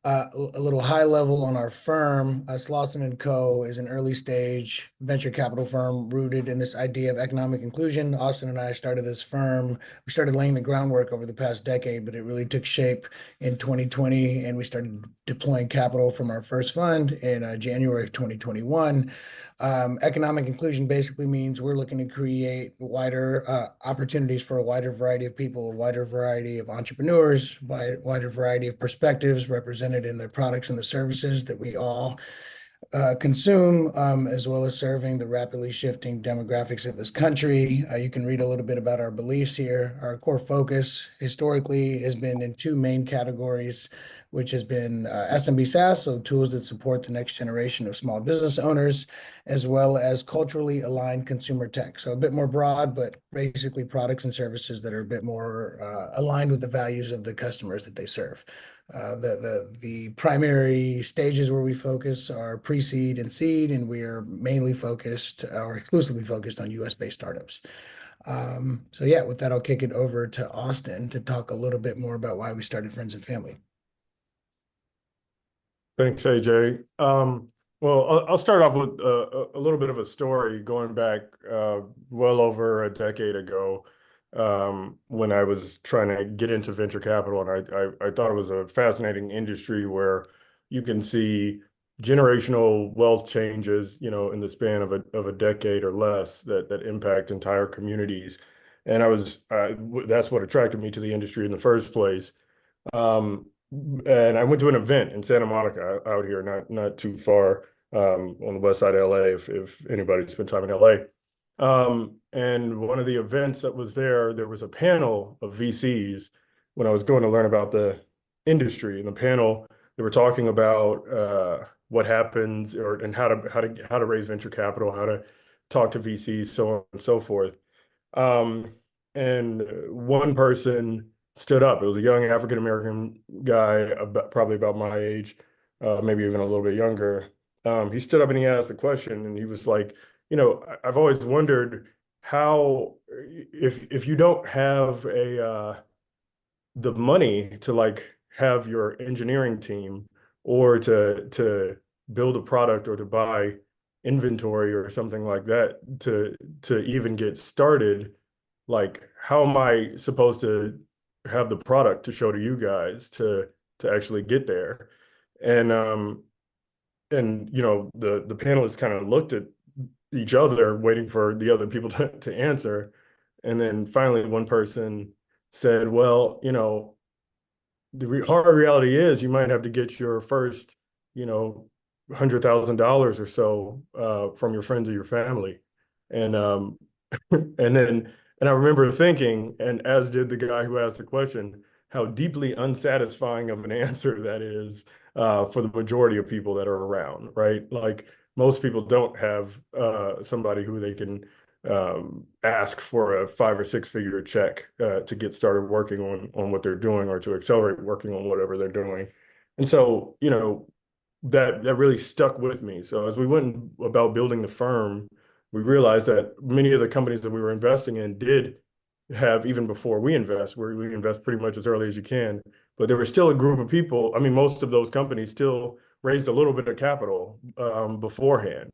A little high level on our firm. Slauson Co is an early stage venture capital firm rooted in this idea of economic inclusion. Austin and I started this firm. We started laying the groundwork over the past decade, but it really took shape in 2020, and we started deploying capital from our first fund in January of 2021. Economic inclusion basically means we're looking to create wider opportunities for a wider variety of people, a wider variety of entrepreneurs, wider variety of perspectives represented in the products and the services that we all consume, as well as serving the rapidly shifting demographics of this country. You can read a little bit about our beliefs here. Our core focus historically has been in two main categories, which has been SMB SaaS, so tools that support the next generation of small business owners, as well as culturally aligned consumer tech. So a bit more broad, but basically products and services that are a bit more aligned with the values of the customers that they serve. The primary stages where we focus are pre-seed and seed, and we are mainly focused or exclusively focused on US-based startups. So yeah, with that, I'll kick it over to Austin to talk a little bit more about why we started Friends and Family. Thanks, AJ. Well, I'll start off with a little bit of a story going back well over a decade ago when I was trying to get into venture capital. And I thought it was a fascinating industry where you can see generational wealth changes, in the span of a decade or less that impact entire communities. And that's what attracted me to the industry in the first place. Um, and I went to an event in Santa Monica out here, not too far on the west side of LA, if anybody spent time in LA. And one of the events that was there was a panel of VCs when I was going to learn about the industry. In the panel, they were talking about what happens and how to raise venture capital, how to talk to VCs, so on and so forth. Um, and one person stood up. It was a young African American guy, probably about my age, maybe even a little bit younger. He stood up and he asked a question, and he was like, I've always wondered how, if you don't have the money to like have your engineering team or to build a product or to buy inventory or something like that to even get started, like how am I supposed to have the product to show to you guys to actually get there? And the panelists kind of looked at each other waiting for the other people to answer. And then finally one person said, well, the hard reality is you might have to get your first, $100,000 or so from your friends or your family. And and I remember thinking, and as did the guy who asked the question, how deeply unsatisfying of an answer that is for the majority of people that are around, right? Like most people don't have somebody who they can ask for a 5 or 6 figure check to get started working on what they're doing or to accelerate working on whatever they're doing. And so, that really stuck with me. So as we went about building the firm, we realized that many of the companies that we were investing in did have, even before we invest, where we invest pretty much as early as you can, but there was still a group of people. I mean, most of those companies still raised a little bit of capital beforehand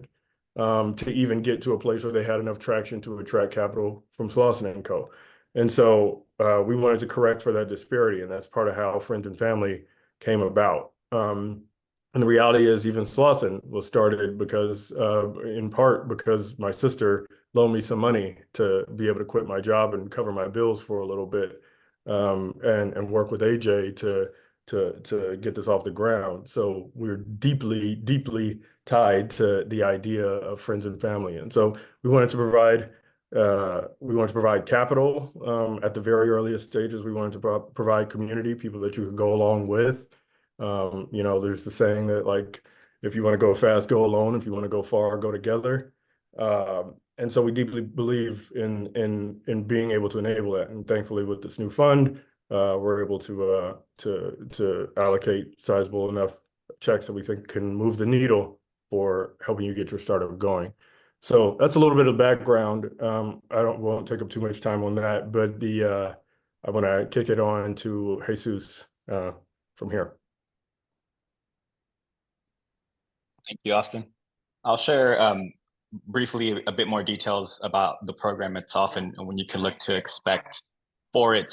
to even get to a place where they had enough traction to attract capital from Slauson Co. And so we wanted to correct for that disparity, and that's part of how Friends and Family came about. And the reality is, even Slauson was started because, in part, because my sister loaned me some money to be able to quit my job and cover my bills for a little bit, and work with AJ to get this off the ground. So we're deeply, deeply tied to the idea of Friends and Family, and so we wanted to provide capital at the very earliest stages. We wanted to provide community, people that you could go along with. There's the saying that like, if you want to go fast, go alone. If you want to go far, go together. And so we deeply believe in being able to enable that. And thankfully, with this new fund, we're able to allocate sizable enough checks that we think can move the needle for helping you get your startup going. So that's a little bit of background. Won't take up too much time on that, but I want to kick it on to Jesus from here. Thank you, Austin. I'll share briefly a bit more details about the program itself and when you can look to expect for it.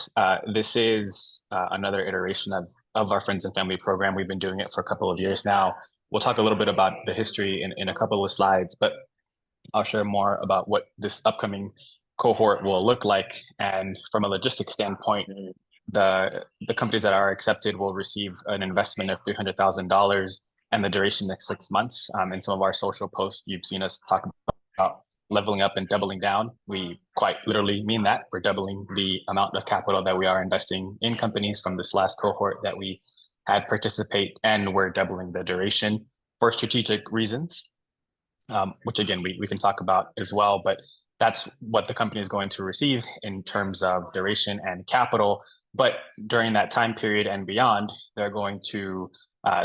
This is another iteration of our Friends and Family program. We've been doing it for a couple of years now. We'll talk a little bit about the history in a couple of slides, but I'll share more about what this upcoming cohort will look like. And from a logistics standpoint, the companies that are accepted will receive an investment of $300,000 and the duration next 6 months. In some of our social posts, you've seen us talk about leveling up and doubling down. We quite literally mean that. We're doubling the amount of capital that we are investing in companies from this last cohort that we had participate, and we're doubling the duration for strategic reasons, which again, we can talk about as well, but that's what the company is going to receive in terms of duration and capital. But during that time period and beyond, they're going to,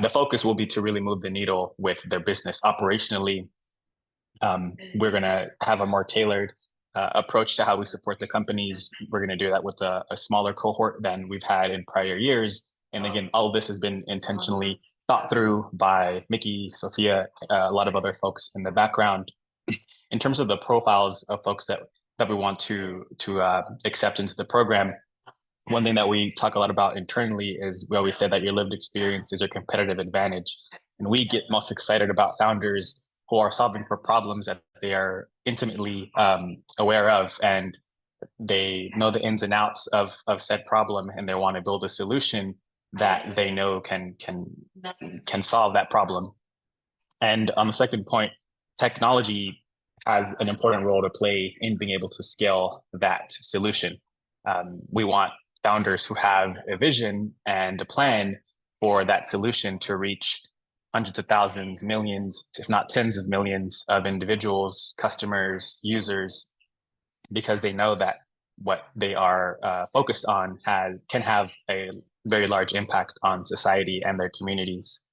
the focus will be to really move the needle with their business operationally. We're going to have a more tailored approach to how we support the companies. We're going to do that with a smaller cohort than we've had in prior years. And again, all of this has been intentionally thought through by Mickey, Sophia, a lot of other folks in the background. In terms of the profiles of folks that we want to accept into the program, one thing that we talk a lot about internally is we always say that your lived experience is your competitive advantage. And we get most excited about founders who are solving for problems that they are intimately aware of, and they know the ins and outs of said problem, and they want to build a solution that they know can solve that problem. And on the second point, technology has an important role to play in being able to scale that solution. We want founders who have a vision and a plan for that solution to reach hundreds of thousands, millions, if not tens of millions of individuals, customers, users, because they know that what they are focused on can have a very large impact on society and their communities.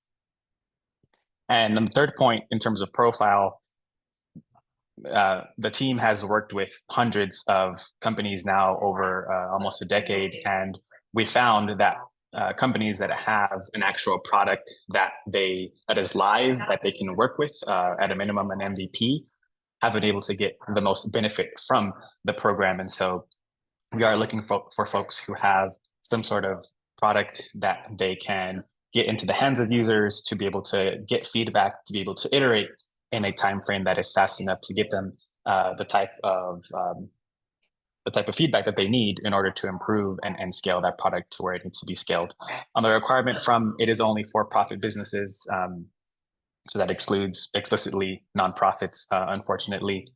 And then the third point, in terms of profile, the team has worked with hundreds of companies now over almost a decade, and we found that companies that have an actual product that is live, that they can work with at a minimum an MVP, have been able to get the most benefit from the program. And so we are looking for folks who have some sort of product that they can get into the hands of users, to be able to get feedback, to be able to iterate in a time frame that is fast enough to get them the type of feedback that they need in order to improve and scale that product to where it needs to be scaled. On the requirement from, it is only for-profit businesses, so that excludes explicitly nonprofits. Unfortunately,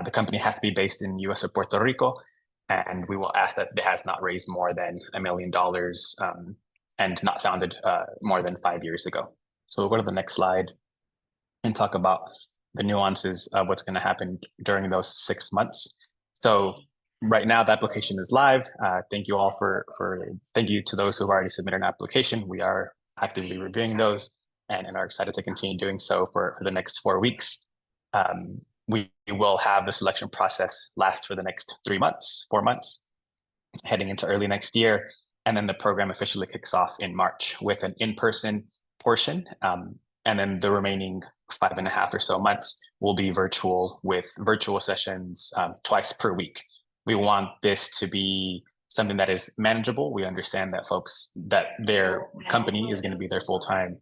the company has to be based in US or Puerto Rico, and we will ask that it has not raised more than $1 million and not founded more than 5 years ago. So we'll go to the next slide and talk about the nuances of what's going to happen during those 6 months. So right now, the application is live. Thank you all thank you to those who have already submitted an application. We are actively reviewing those and are excited to continue doing so for the next 4 weeks. We will have the selection process last for the next 4 months, heading into early next year. And then the program officially kicks off in March with an in-person portion. And then the remaining 5.5 or so months will be virtual, with virtual sessions twice per week. We want this to be something that is manageable. We understand that their company is going to be their full-time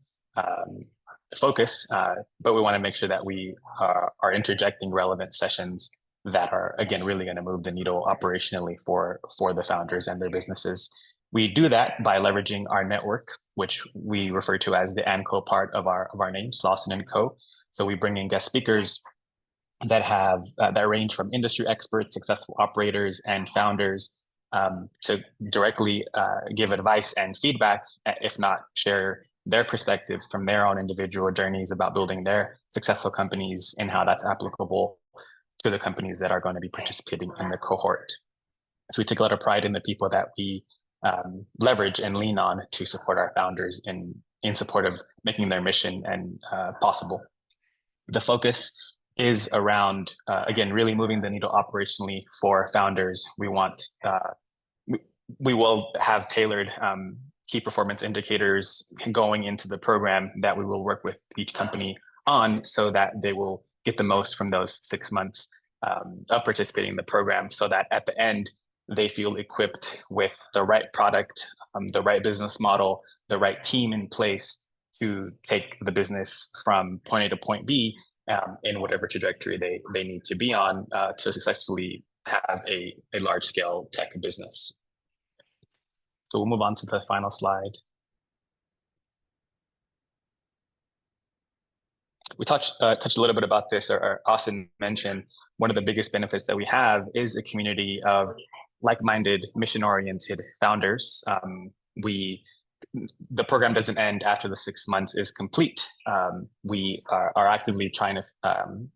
focus, but we want to make sure that we are interjecting relevant sessions that are, again, really going to move the needle operationally for the founders and their businesses. We do that by leveraging our network, which we refer to as the ANCO part of our name, Slauson Co. So we bring in guest speakers that range from industry experts, successful operators, and founders to directly give advice and feedback, if not share their perspective from their own individual journeys about building their successful companies and how that's applicable to the companies that are going to be participating in the cohort. So we take a lot of pride in the people that we leverage and lean on to support our founders in support of making their mission and possible. The focus is around, again, really moving the needle operationally for founders. We will have tailored key performance indicators going into the program that we will work with each company on, so that they will get the most from those 6 months of participating in the program, so that at the end they feel equipped with the right product, the right business model, the right team in place to take the business from point A to point B in whatever trajectory they need to be on to successfully have a large scale tech business. So we'll move on to the final slide. We touched a little bit about this, or Austin mentioned, one of the biggest benefits that we have is a community of like-minded, mission-oriented founders. The program doesn't end after the 6 months is complete. We are actively trying to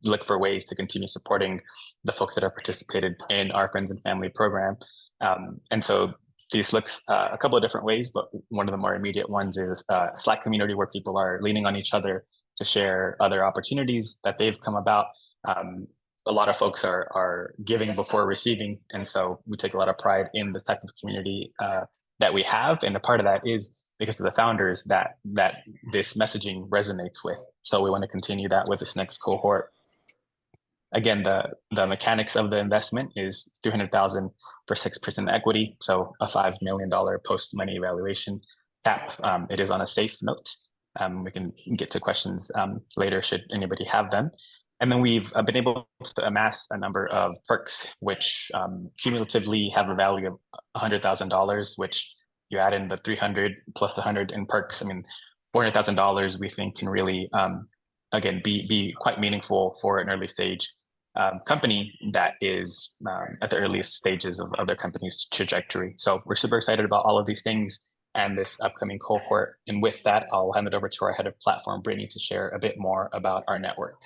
look for ways to continue supporting the folks that have participated in our friends and family program. And so this looks a couple of different ways, but one of the more immediate ones is a Slack community where people are leaning on each other to share other opportunities that they've come about. A lot of folks are giving before receiving. And so we take a lot of pride in the type of community that we have. And a part of that is because of the founders that this messaging resonates with. So we want to continue that with this next cohort. Again, the mechanics of the investment is $300,000 for 6% equity. So a $5 million post-money evaluation cap. It is on a safe note. We can get to questions later should anybody have them. And then we've been able to amass a number of perks, which cumulatively have a value of $100,000, which you add in the 300 plus the 100 in perks. I mean, $400,000 we think can really, again, be quite meaningful for an early stage company that is at the earliest stages of their company's trajectory. So we're super excited about all of these things and this upcoming cohort. And with that, I'll hand it over to our head of platform, Brittany, to share a bit more about our network.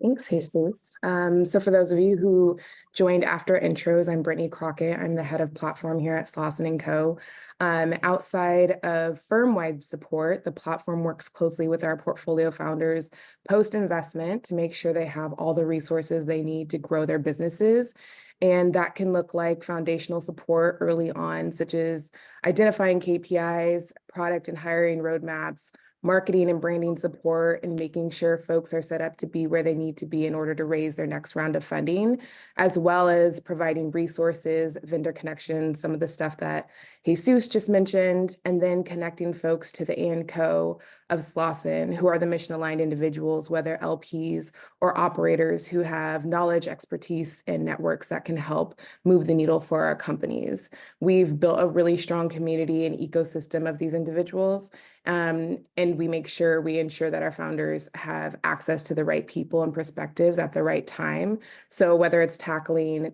Thanks, Jesus. So for those of you who joined after intros, I'm Brittany Crockett. I'm the head of platform here at Slauson Co. Outside of firm-wide support, the platform works closely with our portfolio founders post-investment to make sure they have all the resources they need to grow their businesses. And that can look like foundational support early on, such as identifying KPIs, product and hiring roadmaps, marketing and branding support, and making sure folks are set up to be where they need to be in order to raise their next round of funding, as well as providing resources, vendor connections, some of the stuff that Jesus just mentioned, and then connecting folks to the &Co of Slauson, who are the mission-aligned individuals, whether LPs or operators who have knowledge, expertise, and networks that can help move the needle for our companies. We've built a really strong community and ecosystem of these individuals, and we ensure that our founders have access to the right people and perspectives at the right time. So whether it's tackling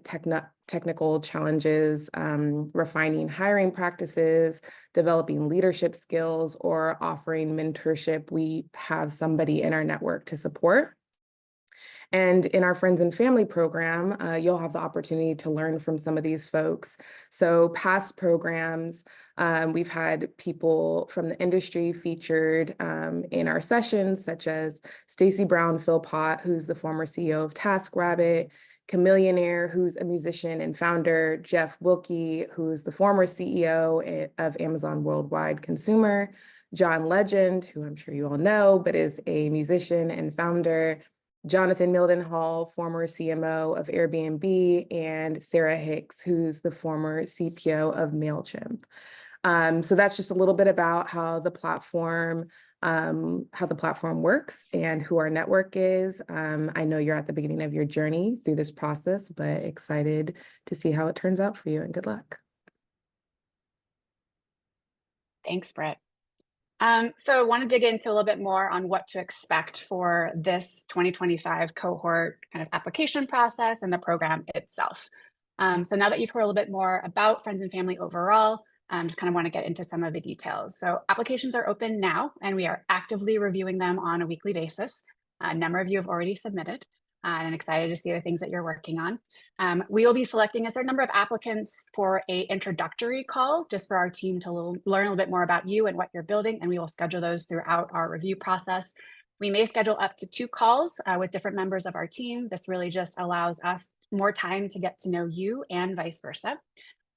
technical challenges, refining hiring practices, developing leadership skills, or offering mentorship, we have somebody in our network to support. And in our friends and family program, you'll have the opportunity to learn from some of these folks. So past programs, we've had people from the industry featured in our sessions, such as Stacey Brown Philpott, who's the former CEO of TaskRabbit, Chameleonaire, who's a musician and founder, Jeff Wilkie, who's the former CEO of Amazon Worldwide Consumer, John Legend, who I'm sure you all know, but is a musician and founder, Jonathan Mildenhall, former CMO of Airbnb, and Sarah Hicks, who's the former CPO of MailChimp. So that's just a little bit about how the platform works and who our network is. I know you're at the beginning of your journey through this process, but excited to see how it turns out for you, and good luck. Thanks, Britt. So I want to dig into a little bit more on what to expect for this 2025 cohort kind of application process and the program itself. So now that you've heard a little bit more about friends and family overall, just kind of want to get into some of the details. So applications are open now, and we are actively reviewing them on a weekly basis. A number of you have already submitted, and excited to see the things that you're working on. We will be selecting a certain number of applicants for an introductory call, just for our team to learn a little bit more about you and what you're building, and we will schedule those throughout our review process. We may schedule up to 2 calls with different members of our team. This really just allows us more time to get to know you and vice versa.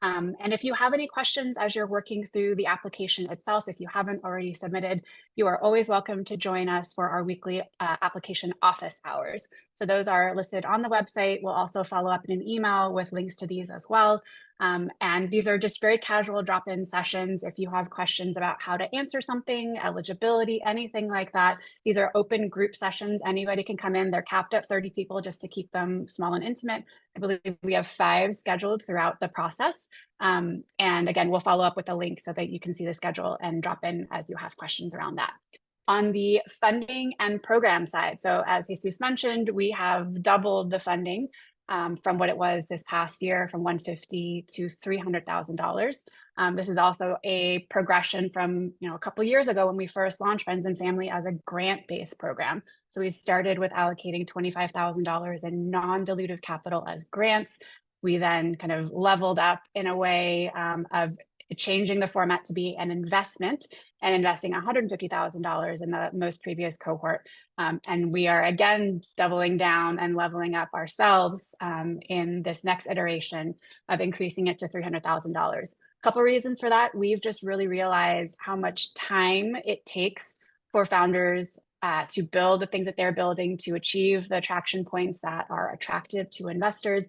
And if you have any questions as you're working through the application itself, if you haven't already submitted, you are always welcome to join us for our weekly application office hours. So those are listed on the website. We'll also follow up in an email with links to these as well. And these are just very casual drop-in sessions. If you have questions about how to answer something, eligibility, anything like that, these are open group sessions. Anybody can come in. They're capped at 30 people just to keep them small and intimate. I believe we have 5 scheduled throughout the process. And again, we'll follow up with a link so that you can see the schedule and drop in as you have questions around that. On the funding and program side, so as Jesus mentioned, we have doubled the funding from what it was this past year, from $150,000 to $300,000. This is also a progression from a couple of years ago when we first launched Friends and Family as a grant-based program. So we started with allocating $25,000 in non-dilutive capital as grants. We then kind of leveled up in a way of changing the format to be an investment and investing $150,000 in the most previous cohort. And we are again doubling down and leveling up ourselves in this next iteration of increasing it to $300,000. A couple of reasons for that. We've just really realized how much time it takes for founders to build the things that they're building, to achieve the traction points that are attractive to investors.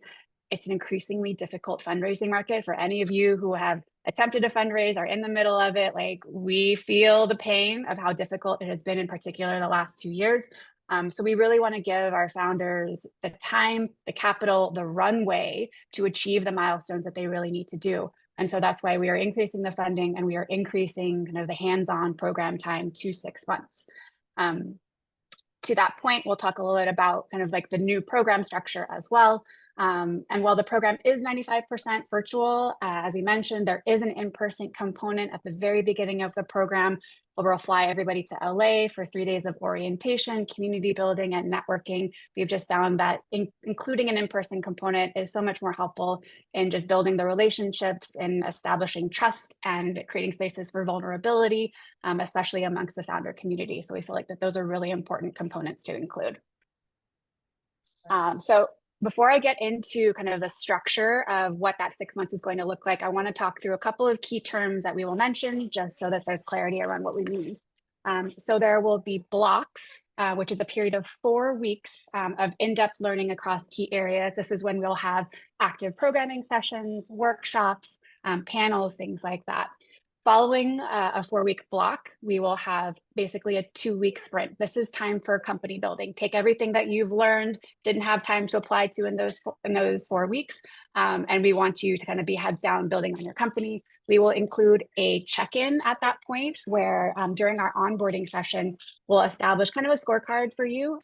It's an increasingly difficult fundraising market. For any of you who have attempted to fundraise, are in the middle of it, like, we feel the pain of how difficult it has been, in particular the last 2 years. So we really want to give our founders the time, the capital, the runway to achieve the milestones that they really need to do. And so that's why we are increasing the funding, and we are increasing kind of the hands-on program time to 6 months. To that point, we'll talk a little bit about kind of like the new program structure as well. And while the program is 95% virtual, as we mentioned, there is an in-person component at the very beginning of the program, where we'll fly everybody to LA for 3 days of orientation, community building, and networking. We've just found that including an in-person component is so much more helpful in just building the relationships and establishing trust and creating spaces for vulnerability, especially amongst the founder community. So we feel like that those are really important components to include. So before I get into kind of the structure of what that 6 months is going to look like, I want to talk through a couple of key terms that we will mention, just so that there's clarity around what we mean. So there will be blocks, which is a period of 4 weeks of in-depth learning across key areas. This is when we'll have active programming sessions, workshops, panels, things like that. Following a 4-week block, we will have basically a 2-week sprint. This is time for company building. Take everything that you've learned, didn't have time to apply to in those 4 weeks, and we want you to kind of be heads down building on your company. We will include a check-in at that point where during our onboarding session, we'll establish kind of a scorecard for you,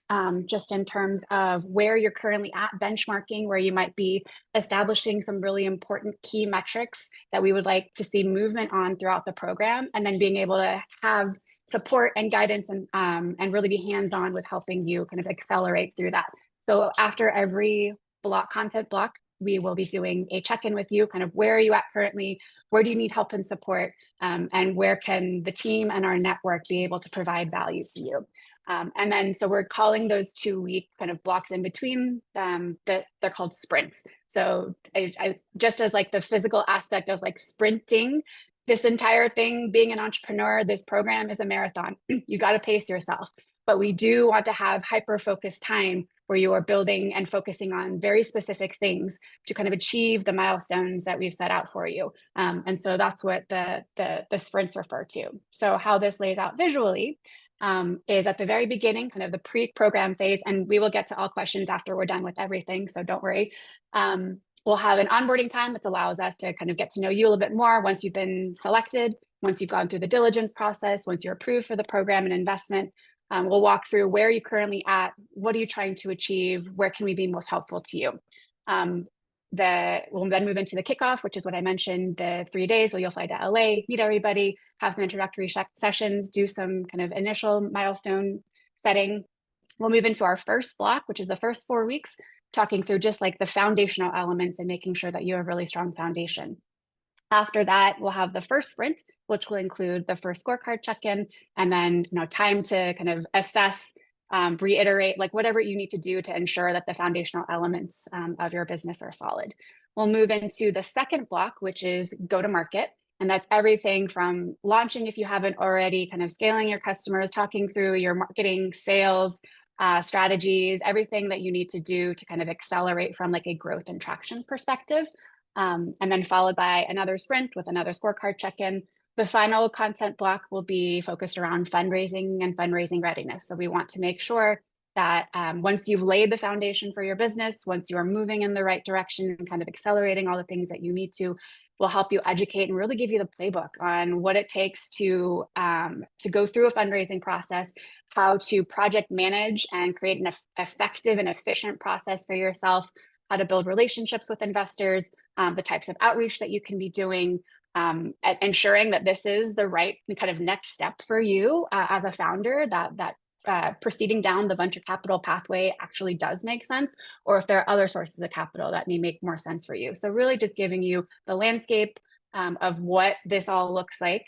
just in terms of where you're currently at benchmarking, where you might be establishing some really important key metrics that we would like to see movement on throughout the program, and then being able to have support and guidance and really be hands-on with helping you kind of accelerate through that. So after every content block, we will be doing a check-in with you, kind of where are you at currently, where do you need help and support, and where can the team and our network be able to provide value to you. And then, so we're calling those 2-week kind of blocks in between that they're called sprints. So just as like the physical aspect of like sprinting, this entire thing, being an entrepreneur, this program is a marathon. You got to pace yourself. But we do want to have hyper-focused time where you are building and focusing on very specific things to kind of achieve the milestones that we've set out for you. And so that's what the sprints refer to. So how this lays out visually is at the very beginning, kind of the pre-program phase, and we will get to all questions after we're done with everything, so don't worry. We'll have an onboarding time, which allows us to kind of get to know you a little bit more once you've been selected, once you've gone through the diligence process, once you're approved for the program and investment. We'll walk through where are you currently at, what are you trying to achieve, where can we be most helpful to you. We'll then move into the kickoff, which is what I mentioned, the 3 days where you'll fly to LA, meet everybody, have some introductory sessions, do some kind of initial milestone setting. We'll move into our first block, which is the first 4 weeks, talking through just like the foundational elements and making sure that you have a really strong foundation. After that, we'll have the first sprint, which will include the first scorecard check-in, and then time to kind of assess, reiterate, like whatever you need to do to ensure that the foundational elements of your business are solid. we'll move into the second block, which is go to market. And that's everything from launching, if you haven't already, kind of scaling your customers, talking through your marketing, sales, strategies, everything that you need to do to kind of accelerate from like a growth and traction perspective. And then followed by another sprint with another scorecard check-in. The final content block will be focused around fundraising and fundraising readiness. So we want to make sure that once you've laid the foundation for your business, once you are moving in the right direction and kind of accelerating all the things that you need to, will help you educate and really give you the playbook on what it takes to go through a fundraising process, how to project manage and create an effective and efficient process for yourself, how to build relationships with investors, the types of outreach that you can be doing, ensuring that this is the right kind of next step for you as a founder, that proceeding down the venture capital pathway actually does make sense, or if there are other sources of capital that may make more sense for you. So really just giving you the landscape of what this all looks like,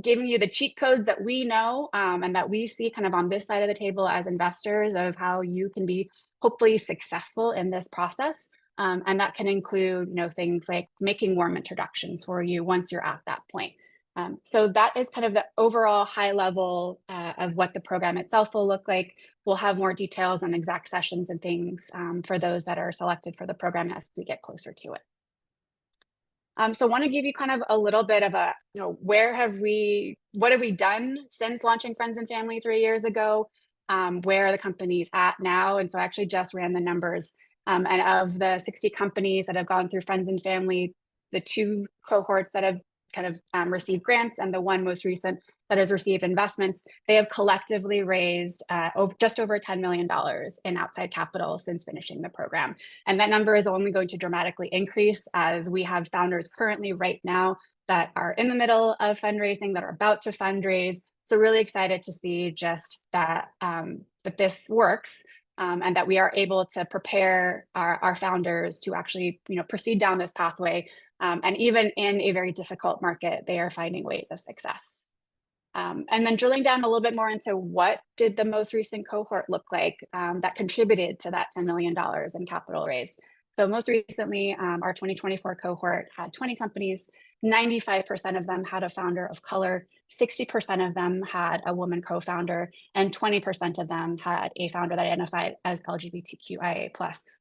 giving you the cheat codes that we know and that we see kind of on this side of the table as investors of how you can be hopefully successful in this process. And that can include, things like making warm introductions for you once you're at that point. So that is kind of the overall high level of what the program itself will look like. We'll have more details on exact sessions and things for those that are selected for the program as we get closer to it. So I want to give you kind of a little bit of a, what have we done since launching Friends and Family 3 years ago? Where are the companies at now? And so I actually just ran the numbers. And of the 60 companies that have gone through Friends and Family, the 2 cohorts that have kind of received grants and the one most recent that has received investments, they have collectively raised just over $10 million in outside capital since finishing the program. And that number is only going to dramatically increase as we have founders currently right now that are in the middle of fundraising, that are about to fundraise. So really excited to see just that, that this works. And that we are able to prepare our founders to actually, proceed down this pathway. And even in a very difficult market, they are finding ways of success. And then drilling down a little bit more into what did the most recent cohort look like that contributed to that $10 million in capital raised. So most recently, our 2024 cohort had 20 companies. 95% of them had a founder of color, 60% of them had a woman co-founder, and 20% of them had a founder that identified as LGBTQIA+.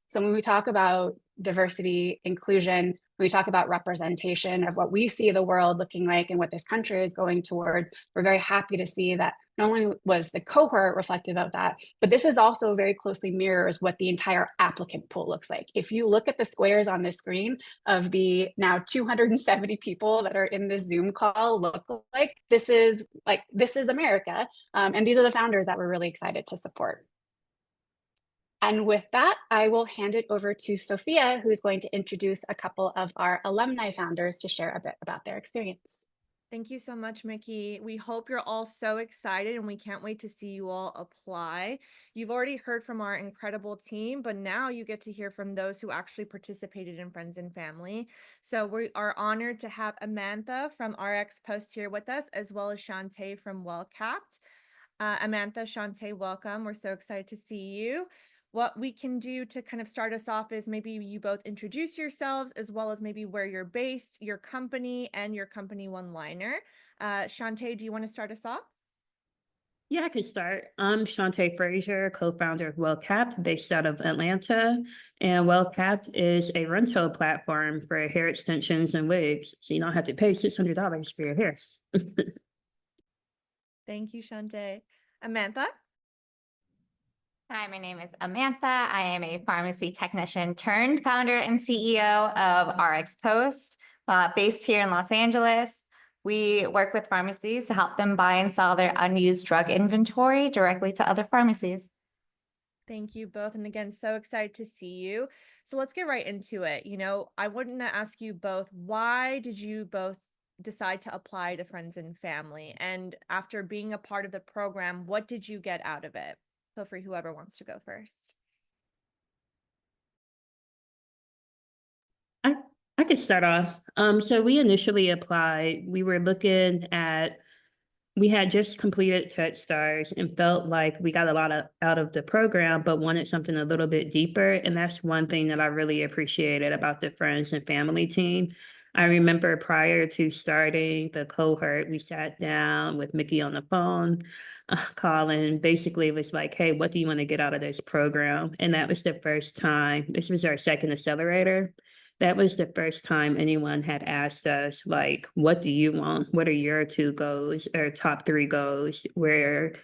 So when we talk about diversity, inclusion, when we talk about representation of what we see the world looking like and what this country is going toward, we're very happy to see that not only was the cohort reflective of that, but this is also very closely mirrors what the entire applicant pool looks like. If you look at the squares on this screen of the now 270 people that are in this Zoom call look like, this is America. And these are the founders that we're really excited to support. And with that, I will hand it over to Sophia, who's going to introduce a couple of our alumni founders to share a bit about their experience. Thank you so much, Mickey. We hope you're all so excited and we can't wait to see you all apply. You've already heard from our incredible team, but now you get to hear from those who actually participated in Friends and Family. So we are honored to have Amantha from RX Post here with us, as well as Shantae from WellCapped. Amantha, Shantae, welcome. We're so excited to see you. What we can do to kind of start us off is maybe you both introduce yourselves, as well as maybe where you're based, your company, and your company one-liner. Shantae, do you want to start us off? Yeah, I can start. I'm Shantae Frazier, co-founder of WellCapped, based out of Atlanta. And WellCapped is a rental platform for hair extensions and wigs, so you don't have to pay $600 for your hair. Thank you, Shantae. Amantha? Hi, my name is Amantha. I am a pharmacy technician turned founder and CEO of RX Post, based here in Los Angeles. We work with pharmacies to help them buy and sell their unused drug inventory directly to other pharmacies. Thank you both. And again, so excited to see you. So let's get right into it. I wanted to ask you both, why did you both decide to apply to Friends and Family? And after being a part of the program, what did you get out of it? Feel free, whoever wants to go first. I could start off. So we initially applied. We were looking at we had just completed TechStars and felt like we got a lot out of the program, but wanted something a little bit deeper. And that's one thing that I really appreciated about the friends and family team. I remember prior to starting the cohort, we sat down with Mickey on the phone, calling. Basically, it was like, hey, what do you want to get out of this program? And that was the first time. This was our second accelerator. That was the first time anyone had asked us, like, what do you want? What are your 2 goals or top 3 goals? Where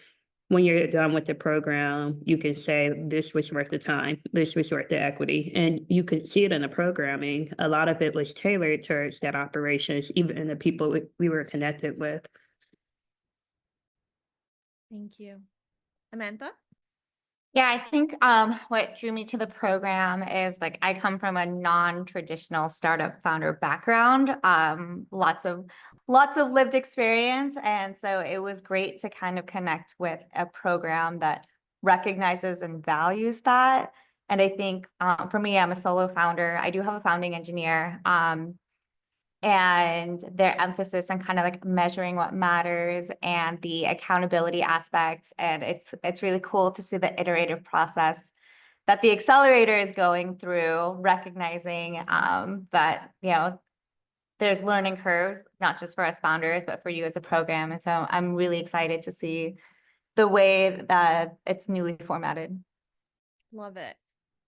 when you're done with the program, you can say, this was worth the time, this was worth the equity. And you could see it in the programming. A lot of it was tailored towards that operations, even in the people we were connected with. Thank you. Amantha? Yeah, I think what drew me to the program is like I come from a non-traditional startup founder background, lots of lived experience, and so it was great to kind of connect with a program that recognizes and values that. And I think for me, I'm a solo founder. I do have a founding engineer, and their emphasis on kind of like measuring what matters and the accountability aspects. And it's really cool to see the iterative process that the accelerator is going through, recognizing that, you know, there's learning curves, not just for us founders, but for you as a program. And so I'm really excited to see the way that it's newly formatted. Love it.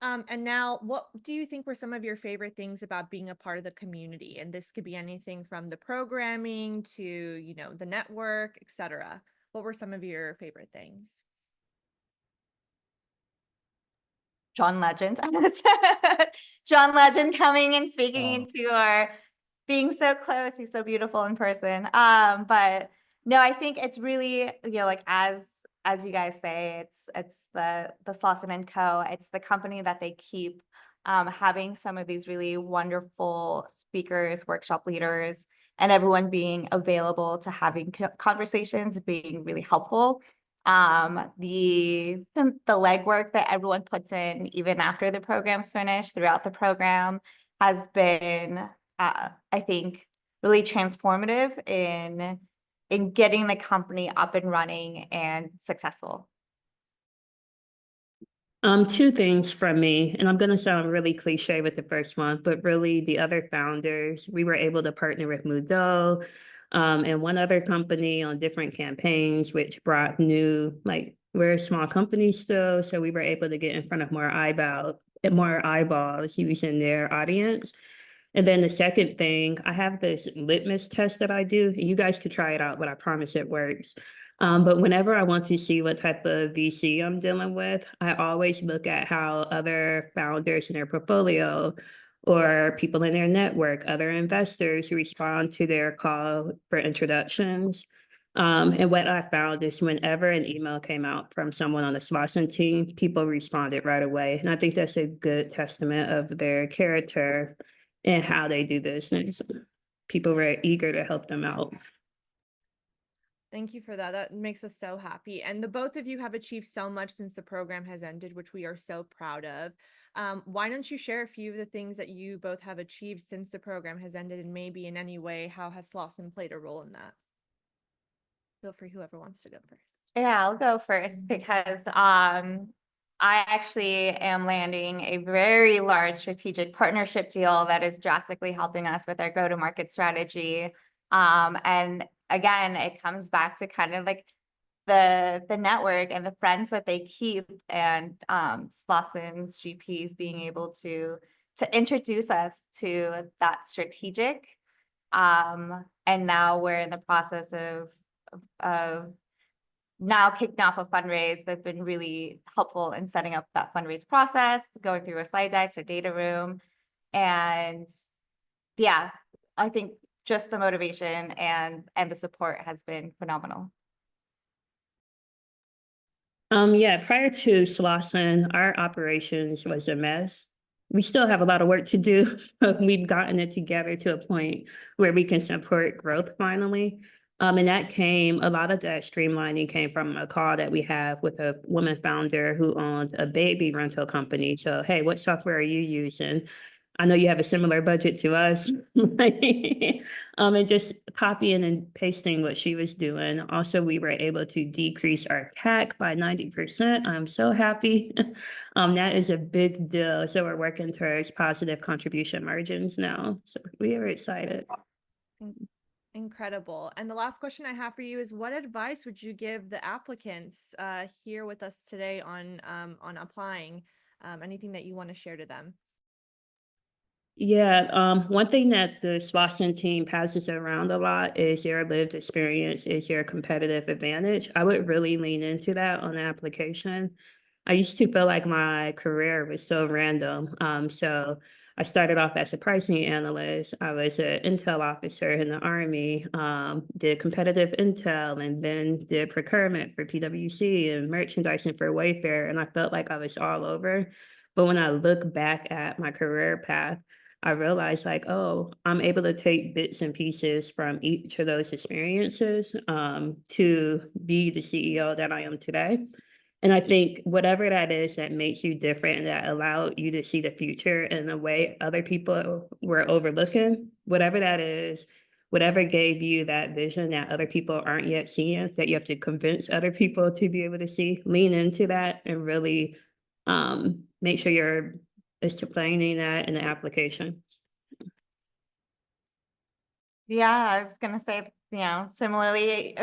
And now, what do you think were some of your favorite things about being a part of the community? And this could be anything from the programming to, you know, the network, etc. What were some of your favorite things? John Legend. John Legend coming and speaking into our being so close. He's so beautiful in person. But no, I think it's really, you know, like as you guys say, it's the Slauson Co. It's the company that they keep having some of these really wonderful speakers, workshop leaders, and everyone being available to having conversations, being really helpful. The legwork that everyone puts in even after the program's finished, throughout the program, has been I think really transformative in getting the company up and running and successful. 2 things from me, and I'm going to sound really cliche with the first one, but really the other founders, we were able to partner with Mudo and one other company on different campaigns, which brought new, like, we're a small company still, so we were able to get in front of more eyeballs using their audience. And then the second thing, I have this litmus test that I do. You guys could try it out, but I promise it works. But whenever I want to see what type of VC I'm dealing with, I always look at how other founders in their portfolio or people in their network, other investors respond to their call for introductions. And what I found is whenever an email came out from someone on the Slauson team, people responded right away. And I think that's a good testament of their character and how they do business. People were eager to help them out. Thank you for that. That makes us so happy. And the both of you have achieved so much since the program has ended, which we are so proud of. Why don't you share a few of the things that you both have achieved since the program has ended, and maybe in any way, how has Slauson played a role in that? Feel free, whoever wants to go first. Yeah, I'll go first because I actually am landing a very large strategic partnership deal that is drastically helping us with our go-to-market strategy. And again, it comes back to kind of like the network and the friends that they keep, and Slauson's GPs being able to introduce us to that strategic. And now we're in the process of now kicking off a fundraise. They've been really helpful in setting up that fundraise process, going through our slide decks, our data room. And yeah, I think just the motivation and the support has been phenomenal. Yeah, prior to Slauson, our operations was a mess. We still have a lot of work to do, but we've gotten it together to a point where we can support growth finally. And that a lot of that streamlining came from a call that we have with a woman founder who owned a baby rental company. So, hey, what software are you using? I know you have a similar budget to us. And just copying and pasting what she was doing. Also, we were able to decrease our CAC by 90%. I'm so happy. That is a big deal. So we're working towards positive contribution margins now. So we are excited. Incredible. And the last question I have for you is, what advice would you give the applicants here with us today on applying? Anything that you want to share to them? Yeah, one thing that the Slauson team passes around a lot is your lived experience is your competitive advantage. I would really lean into that on the application. I used to feel like my career was so random. So I started off as a pricing analyst. I was an intel officer in the Army, did competitive intel, and then did procurement for PwC and merchandising for Wayfair. And I felt like I was all over. But when I look back at my career path, I realized like, oh, I'm able to take bits and pieces from each of those experiences to be the CEO that I am today. And I think whatever that is that makes you different and that allowed you to see the future in a way other people were overlooking, whatever that is, whatever gave you that vision that other people aren't yet seeing, that you have to convince other people to be able to see, lean into that and really make sure you're explaining that in the application. Yeah, I was gonna say, similarly,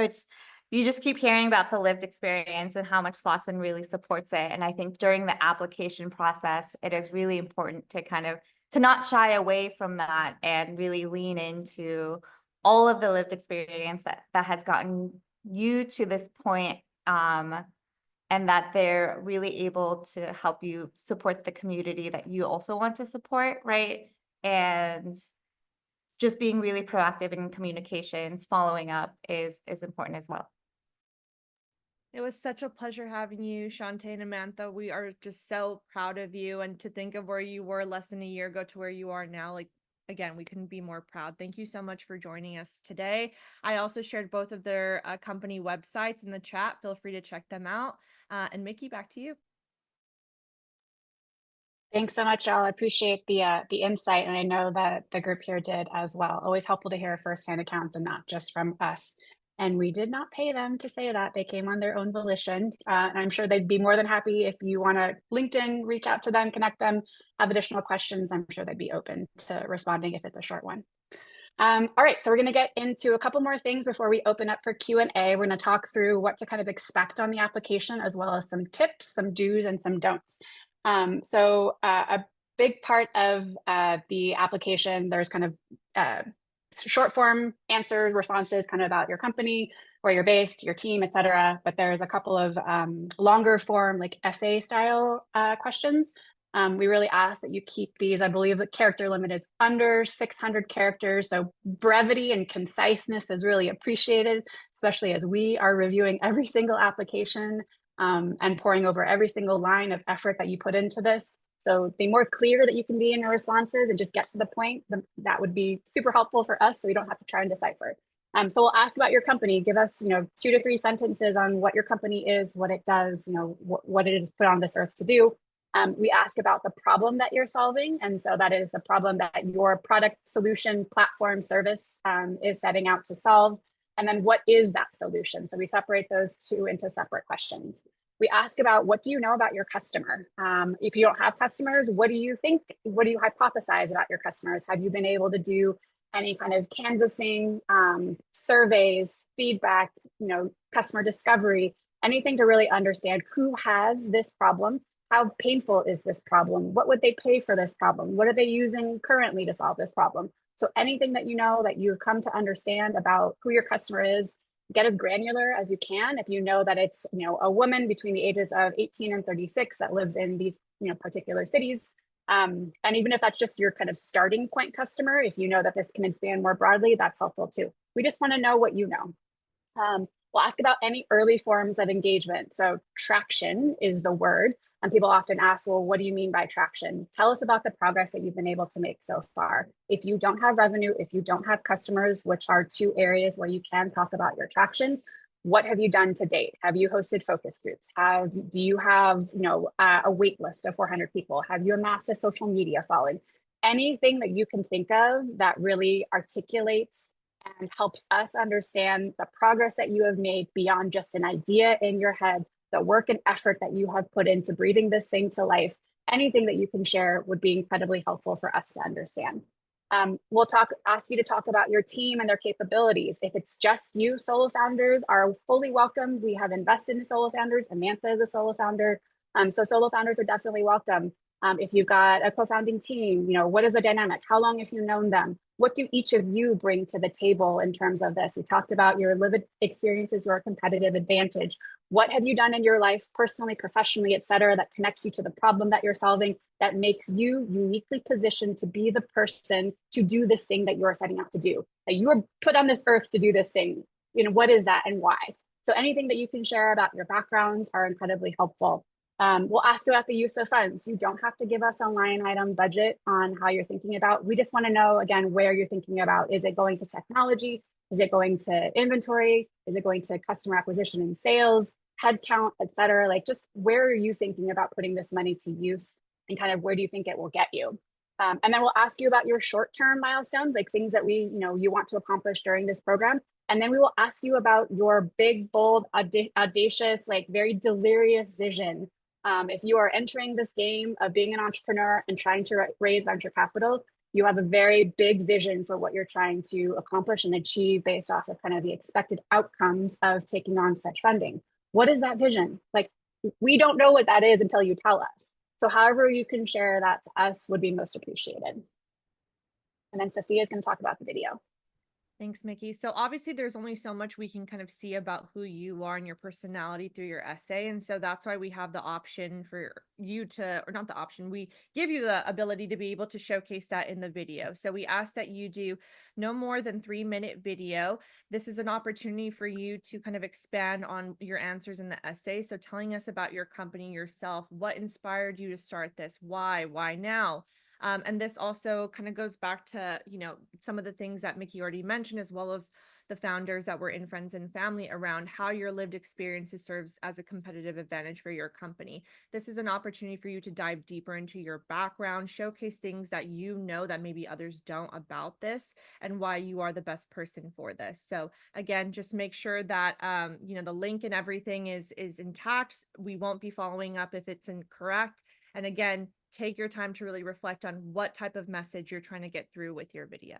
you just keep hearing about the lived experience and how much Slauson really supports it. And I think during the application process, it is really important to not shy away from that and really lean into all of the lived experience that has gotten you to this point, and that they're really able to help you support the community that you also want to support, right? And just being really proactive in communications, following up is important as well. It was such a pleasure having you, Shantae and Amantha. We are just so proud of you, and to think of where you were less than a year ago to where you are now, like, again, we couldn't be more proud. Thank you so much for joining us today. I also shared both of their company websites in the chat. Feel free to check them out. And Mickey, back to you. Thanks so much, y'all. I appreciate the insight, and I know that the group here did as well. Always helpful to hear firsthand accounts and not just from us. And we did not pay them to say that. They came on their own volition. And I'm sure they'd be more than happy if you want to LinkedIn, reach out to them, connect them, have additional questions. I'm sure they'd be open to responding if it's a short one. All right, so we're going to get into a couple more things before we open up for Q&A. We're going to talk through what to kind of expect on the application, as well as some tips, some do's, and some don'ts. So a big part of the application, there's kind of short form answers, responses kind of about your company, where you're based, your team, et cetera. But there's a couple of longer form, like essay style questions. We really ask that you keep these. I believe the character limit is under 600 characters. So brevity and conciseness is really appreciated, especially as we are reviewing every single application and poring over every single line of effort that you put into this. So the more clear that you can be in your responses and just get to the point, that would be super helpful for us, so we don't have to try and decipher. So we'll ask about your company. Give us, 2 to 3 sentences on what your company is, what it does, what it is put on this earth to do. We ask about the problem that you're solving. And so that is the problem that your product, solution, platform, service is setting out to solve. And then what is that solution? So we separate those two into separate questions. We ask about, what do you know about your customer? If you don't have customers, what do you think? What do you hypothesize about your customers? Have you been able to do any kind of canvassing, surveys, feedback, customer discovery, anything to really understand who has this problem? How painful is this problem? What would they pay for this problem? What are they using currently to solve this problem? So anything that that you've come to understand about who your customer is, get as granular as you can. If you know that it's a woman between the ages of 18 and 36 that lives in these particular cities, and even if that's just your kind of starting point customer, if you know that this can expand more broadly, that's helpful too. We just want to know what you know. We'll ask about any early forms of engagement. So traction is the word. And people often ask, well, what do you mean by traction? Tell us about the progress that you've been able to make so far. If you don't have revenue, if you don't have customers, which are 2 areas where you can talk about your traction, what have you done to date? Have you hosted focus groups? Do you have a wait list of 400 people? Have you amassed a social media following? anything that you can think of that really articulates and helps us understand the progress that you have made beyond just an idea in your head, the work and effort that you have put into breathing this thing to life. Anything that you can share would be incredibly helpful for us to understand. We'll ask you to talk about your team and their capabilities. If it's just you, solo founders are fully welcome. We have invested in solo founders. Amantha is a solo founder. So solo founders are definitely welcome. If you've got a co-founding team, what is the dynamic? How long have you known them? What do each of you bring to the table in terms of this? We talked about your lived experiences, your competitive advantage. What have you done in your life, personally, professionally, et cetera, that connects you to the problem that you're solving, that makes you uniquely positioned to be the person to do this thing that you're setting out to do? That you were put on this earth to do this thing. What is that and why? So anything that you can share about your backgrounds are incredibly helpful. We'll ask about the use of funds. You don't have to give us a line item budget on how you're thinking about. We just want to know, again, where you're thinking about. Is it going to technology? Is it going to inventory? Is it going to customer acquisition and sales, headcount, et cetera? Like, just where are you thinking about putting this money to use, and kind of where do you think it will get you? And then we'll ask you about your short-term milestones, like things that you want to accomplish during this program. And then we will ask you about your big, bold, audacious, like very delirious vision. If you are entering this game of being an entrepreneur and trying to raise venture capital, you have a very big vision for what you're trying to accomplish and achieve based off of kind of the expected outcomes of taking on such funding. What is that vision? Like, we don't know what that is until you tell us. So however you can share that to us would be most appreciated. And then Sophia is going to talk about the video. Thanks, Mickey. So obviously there's only so much we can kind of see about who you are and your personality through your essay. And so that's why we have the option for you to, or not the option, we give you the ability to be able to showcase that in the video. So we ask that you do no more than 3-minute video. This is an opportunity for you to kind of expand on your answers in the essay. So telling us about your company, yourself, what inspired you to start this, why now? And this also kind of goes back to, some of the things that Mickey already mentioned, as well as the founders that were in Friends and Family, around how your lived experiences serves as a competitive advantage for your company. This is an opportunity for you to dive deeper into your background, showcase things that that maybe others don't about this, and why you are the best person for this. So again, just make sure that the link and everything is intact. We won't be following up if it's incorrect. And again, take your time to really reflect on what type of message you're trying to get through with your video.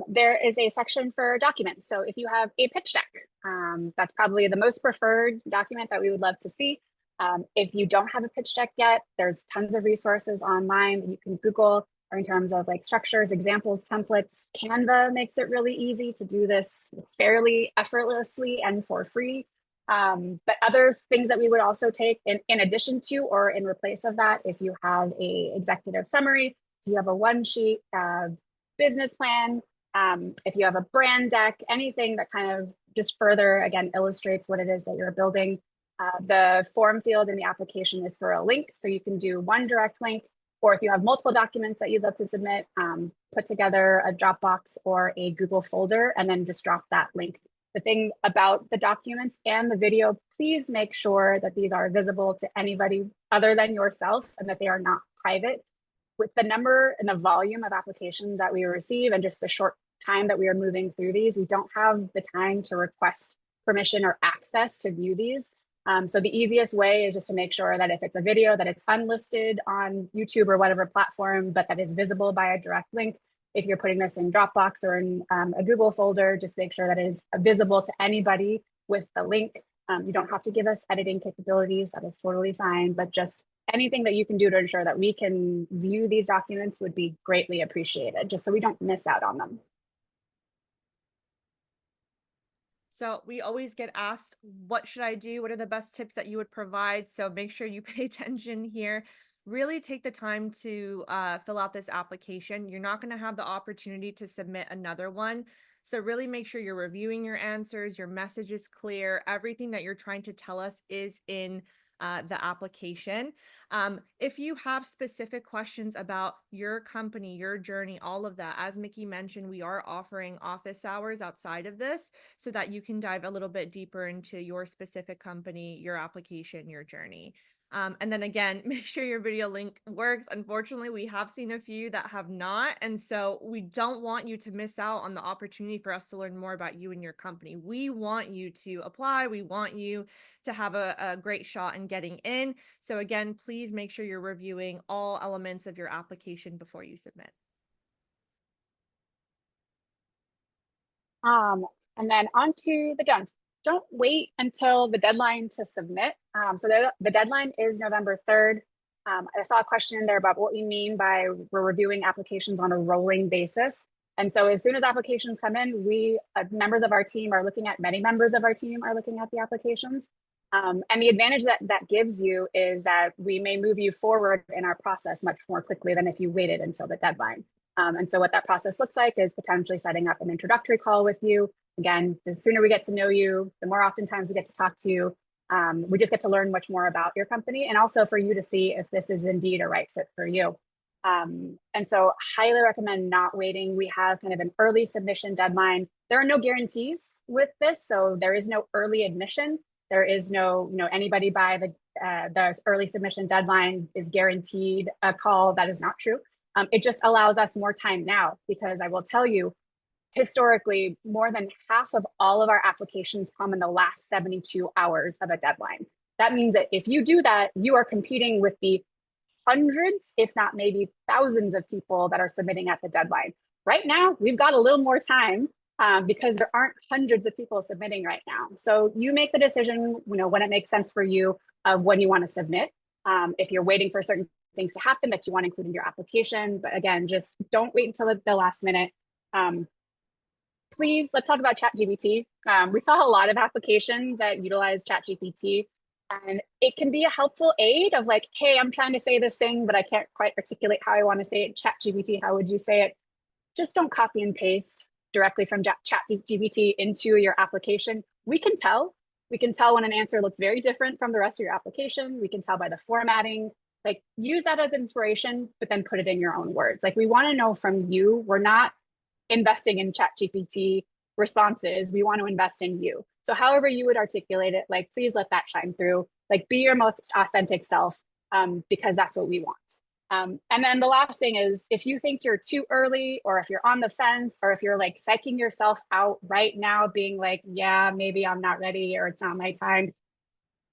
There is a section for documents. So if you have a pitch deck, that's probably the most preferred document that we would love to see. If you don't have a pitch deck yet, there's tons of resources online that you can Google, or in terms of like structures, examples, templates. Canva makes it really easy to do this fairly effortlessly and for free. But other things that we would also take in addition to or in replace of that, if you have a executive summary, if you have a one sheet business plan, if you have a brand deck, anything that kind of just further, again, illustrates what it is that you're building. The form field in the application is for a link. So you can do one direct link, or if you have multiple documents that you'd love to submit, put together a Dropbox or a Google folder and then just drop that link. The thing about the documents and the video, please make sure that these are visible to anybody other than yourself and that they are not private. With the number and the volume of applications that we receive and just the short time that we are moving through these, we don't have the time to request permission or access to view these. So the easiest way is just to make sure that if it's a video, that it's unlisted on YouTube or whatever platform, but that is visible by a direct link. If you're putting this in Dropbox or in a Google folder, just make sure that it is visible to anybody with the link. You don't have to give us editing capabilities. That is totally fine, but just anything that you can do to ensure that we can view these documents would be greatly appreciated, just so we don't miss out on them. So we always get asked, what should I do? What are the best tips that you would provide? So make sure you pay attention here. Really take the time to fill out this application. You're not going to have the opportunity to submit another one. So really make sure you're reviewing your answers, your message is clear, everything that you're trying to tell us is in the application. If you have specific questions about your company, your journey, all of that, as Mickey mentioned, we are offering office hours outside of this so that you can dive a little bit deeper into your specific company, your application, your journey. And then again, make sure your video link works. Unfortunately, we have seen a few that have not. And so we don't want you to miss out on the opportunity for us to learn more about you and your company. We want you to apply. We want you to have a great shot in getting in. So again, please make sure you're reviewing all elements of your application before you submit. And then on to the don'ts. Don't wait until the deadline to submit. So the deadline is November 3rd. I saw a question in there about what we mean by we're reviewing applications on a rolling basis. And so as soon as applications come in, we, members of our team are looking at, many members of our team are looking at the applications. And the advantage that gives you is that we may move you forward in our process much more quickly than if you waited until the deadline. And so what that process looks like is potentially setting up an introductory call with you. Again, the sooner we get to know you, the more oftentimes we get to talk to you. We just get to learn much more about your company, and also for you to see if this is indeed a right fit for you. And so highly recommend not waiting. We have kind of an early submission deadline. There are no guarantees with this. So there is no early admission. There is no, anybody by the early submission deadline is guaranteed a call. That is not true. It just allows us more time now, because I will tell you, historically, more than half of all of our applications come in the last 72 hours of a deadline. That means that if you do that, you are competing with the hundreds, if not maybe thousands of people that are submitting at the deadline. Right now, we've got a little more time because there aren't hundreds of people submitting right now. So you make the decision, when it makes sense for you of when you want to submit. If you're waiting for certain things to happen that you want to include in your application. But again, just don't wait until the last minute. Please, let's talk about ChatGPT. We saw a lot of applications that utilize ChatGPT, and it can be a helpful aid of like, hey, I'm trying to say this thing, but I can't quite articulate how I want to say it. ChatGPT, how would you say it? Just don't copy and paste directly from ChatGPT into your application. We can tell when an answer looks very different from the rest of your application. We can tell by the formatting. Like, use that as inspiration, but then put it in your own words. Like, we want to know from you. We're not investing in ChatGPT responses. We want to invest in you. So however you would articulate it, like, please let that shine through. Like, be your most authentic self, because that's what we want. And then the last thing is, if you think you're too early, or if you're on the fence, or if you're like psyching yourself out right now, being like, yeah, maybe I'm not ready, or it's not my time,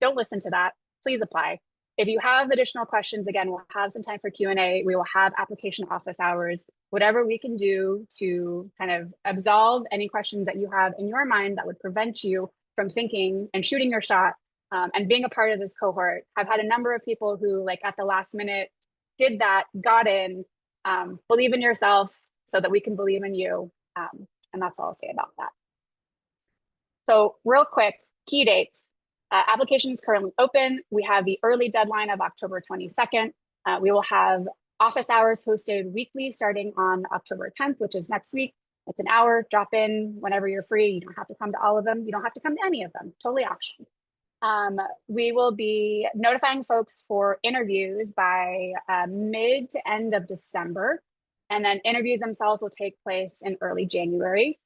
don't listen to that. Please apply. If you have additional questions, again, we'll have some time for Q&A. We will have application office hours, whatever we can do to kind of absolve any questions that you have in your mind that would prevent you from thinking and shooting your shot and being a part of this cohort. I've had a number of people who, like, at the last minute did that, got in. Believe in yourself so that we can believe in you. And that's all I'll say about that. So real quick, key dates. Application is currently open. We have the early deadline of October 22nd. We will have office hours hosted weekly starting on October 10th, which is next week. It's an hour, drop in whenever you're free. You don't have to come to all of them. You don't have to come to any of them, totally optional. We will be notifying folks for interviews by mid to end of December. And then interviews themselves will take place in early January.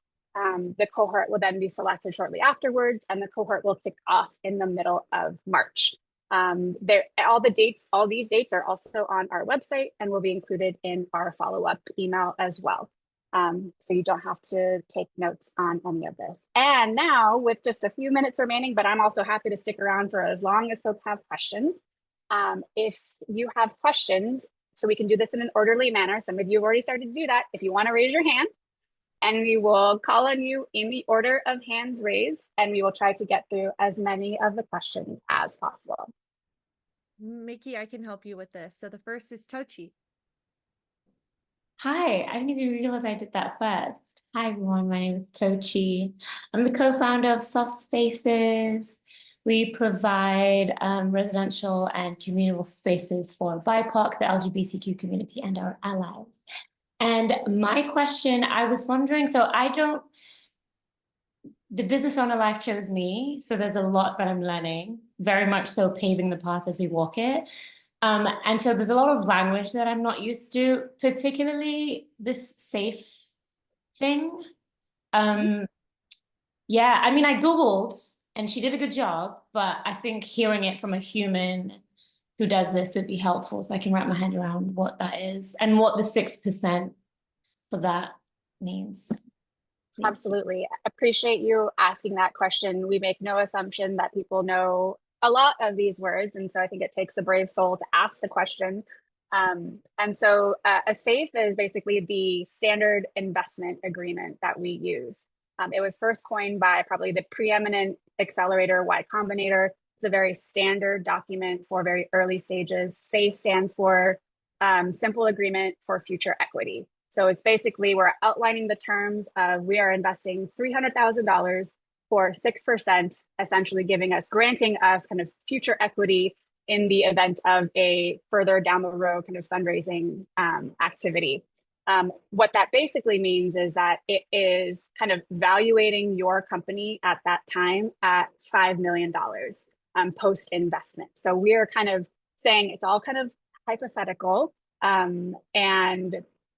The cohort will then be selected shortly afterwards, and the cohort will kick off in the middle of March. All these dates are also on our website and will be included in our follow-up email as well. So you don't have to take notes on any of this. And now, with just a few minutes remaining, but I'm also happy to stick around for as long as folks have questions. If you have questions, so we can do this in an orderly manner. Some of you have already started to do that. If you want to raise your hand, and we will call on you in the order of hands raised, and we will try to get through as many of the questions as possible. Mickey, I can help you with this. So the first is Tochi. Hi, I didn't even realize I did that first. Hi everyone, my name is Tochi. I'm the co-founder of Soft Spaces. We provide residential and communal spaces for BIPOC, the LGBTQ community, and our allies. And my question, I was wondering, the business owner life chose me, so there's a lot that I'm learning, very much so paving the path as we walk it. And so there's a lot of language that I'm not used to, particularly this safe thing. Yeah, I mean, I Googled and she did a good job, but I think hearing it from a human who does this would be helpful, so I can wrap my head around what that is and what the 6% for that means. Please. Absolutely. Appreciate you asking that question. We make no assumption that people know a lot of these words. And so I think it takes a brave soul to ask the question. And so a SAFE is basically the standard investment agreement that we use. It was first coined by probably the preeminent accelerator, Y Combinator. It's a very standard document for very early stages. SAFE stands for Simple Agreement for Future Equity. So it's basically, we're outlining the terms of, we are investing $300,000 for 6%, essentially granting us kind of future equity in the event of a further down the road kind of fundraising activity. What that basically means is that it is kind of valuating your company at that time at $5 million post investment. So we're kind of saying it's all kind of hypothetical, and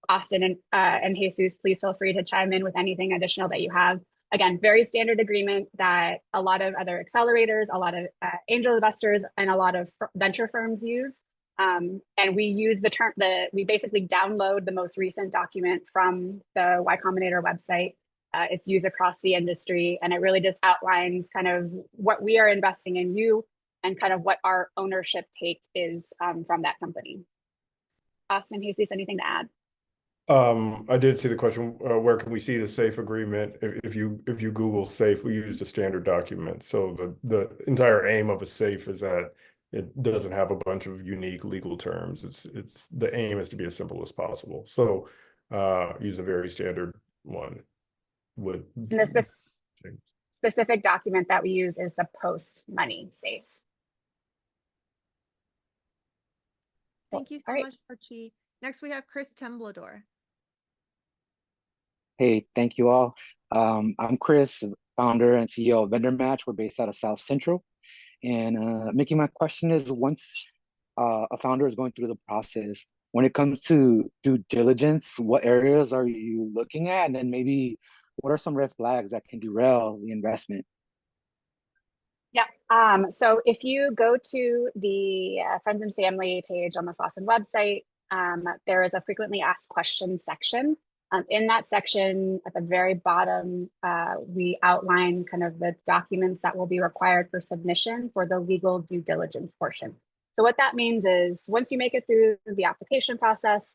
Austin and Jesus, please feel free to chime in with anything additional that you have. Again, very standard agreement that a lot of other accelerators, a lot of angel investors, and a lot of venture firms use. And we use we basically download the most recent document from the Y Combinator website. It's used across the industry, and it really just outlines kind of what we are investing in you and kind of what our ownership take is from that company. Austin, Jesus, anything to add? I did see the question, where can we see the SAFE agreement? If you Google SAFE, we use the standard document. So the entire aim of a SAFE is that it doesn't have a bunch of unique legal terms. It's the aim is to be as simple as possible. So use a very standard one. And the specific document that we use is the post-money SAFE. Thank you so much, Archie. Next, we have Chris Temblador. Hey, thank you all. I'm Chris, founder and CEO of Vendor Match. We're based out of South Central. And Mickey, my question is, once a founder is going through the process, when it comes to due diligence, what areas are you looking at? And then maybe what are some red flags that can derail the investment? Yeah, so if you go to the Friends and Family page on the Slauson website, there is a frequently asked questions section. In that section, at the very bottom, we outline kind of the documents that will be required for submission for the legal due diligence portion. So what that means is once you make it through the application process,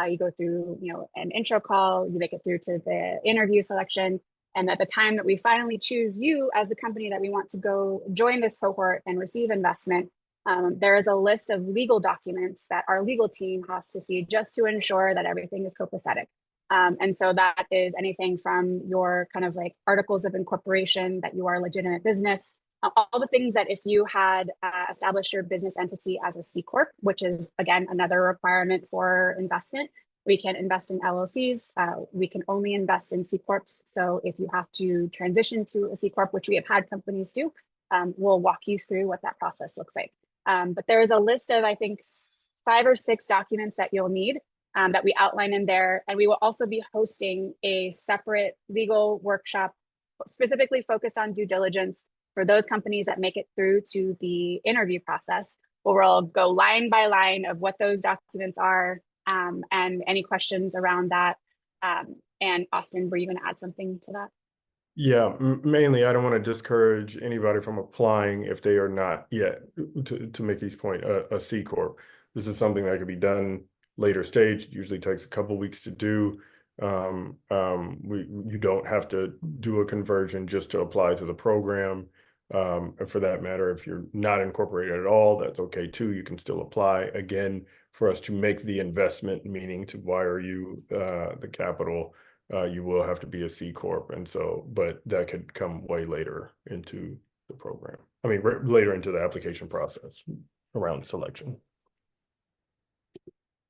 you go through an intro call, you make it through to the interview selection, and at the time that we finally choose you as the company that we want to go join this cohort and receive investment, there is a list of legal documents that our legal team has to see just to ensure that everything is copacetic. And so that is anything from your kind of like articles of incorporation, that you are a legitimate business, all the things that if you had established your business entity as a C Corp, which is, again, another requirement for investment. We can't invest in LLCs. We can only invest in C Corps. So if you have to transition to a C Corp, which we have had companies do, we'll walk you through what that process looks like. But there is a list of, I think, 5 or 6 documents that you'll need that we outline in there. And we will also be hosting a separate legal workshop specifically focused on due diligence for those companies that make it through to the interview process, where we'll go line by line of what those documents are and any questions around that. And Austin, were you going to add something to that? Yeah, mainly I don't want to discourage anybody from applying if they are not yet, to Mickey's point, a C Corp. This is something that could be done later stage. It usually takes a couple weeks to do. You don't have to do a conversion just to apply to the program. And for that matter, if you're not incorporated at all, that's okay too. You can still apply. Again, for us to make the investment, meaning to wire you the capital, you will have to be a C Corp. And so, but that could come way later into the program. I mean, later into the application process around selection.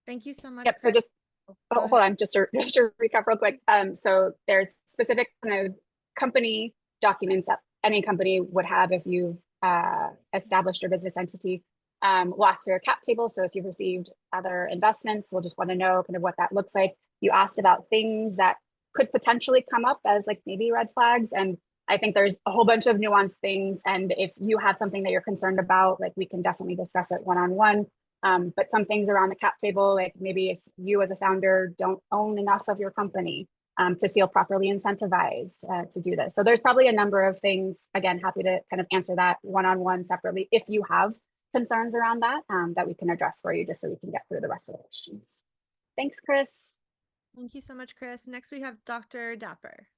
Thank you so much. Yep. So just hold on, just to recap real quick. So there's specific kind of company documents that any company would have if you've established your business entity. We'll ask for your cap table. So if you've received other investments, we'll just want to know kind of what that looks like. You asked about things that could potentially come up as like maybe red flags. And I think there's a whole bunch of nuanced things. And if you have something that you're concerned about, like we can definitely discuss it one-on-one. But some things around the cap table, like maybe if you as a founder don't own enough of your company to feel properly incentivized to do this. So there's probably a number of things, again, happy to kind of answer that one-on-one separately if you have concerns around that, that we can address for you just so we can get through the rest of the questions. Thanks, Chris. Thank you so much, Chris. Next, we have Dr. Dapper.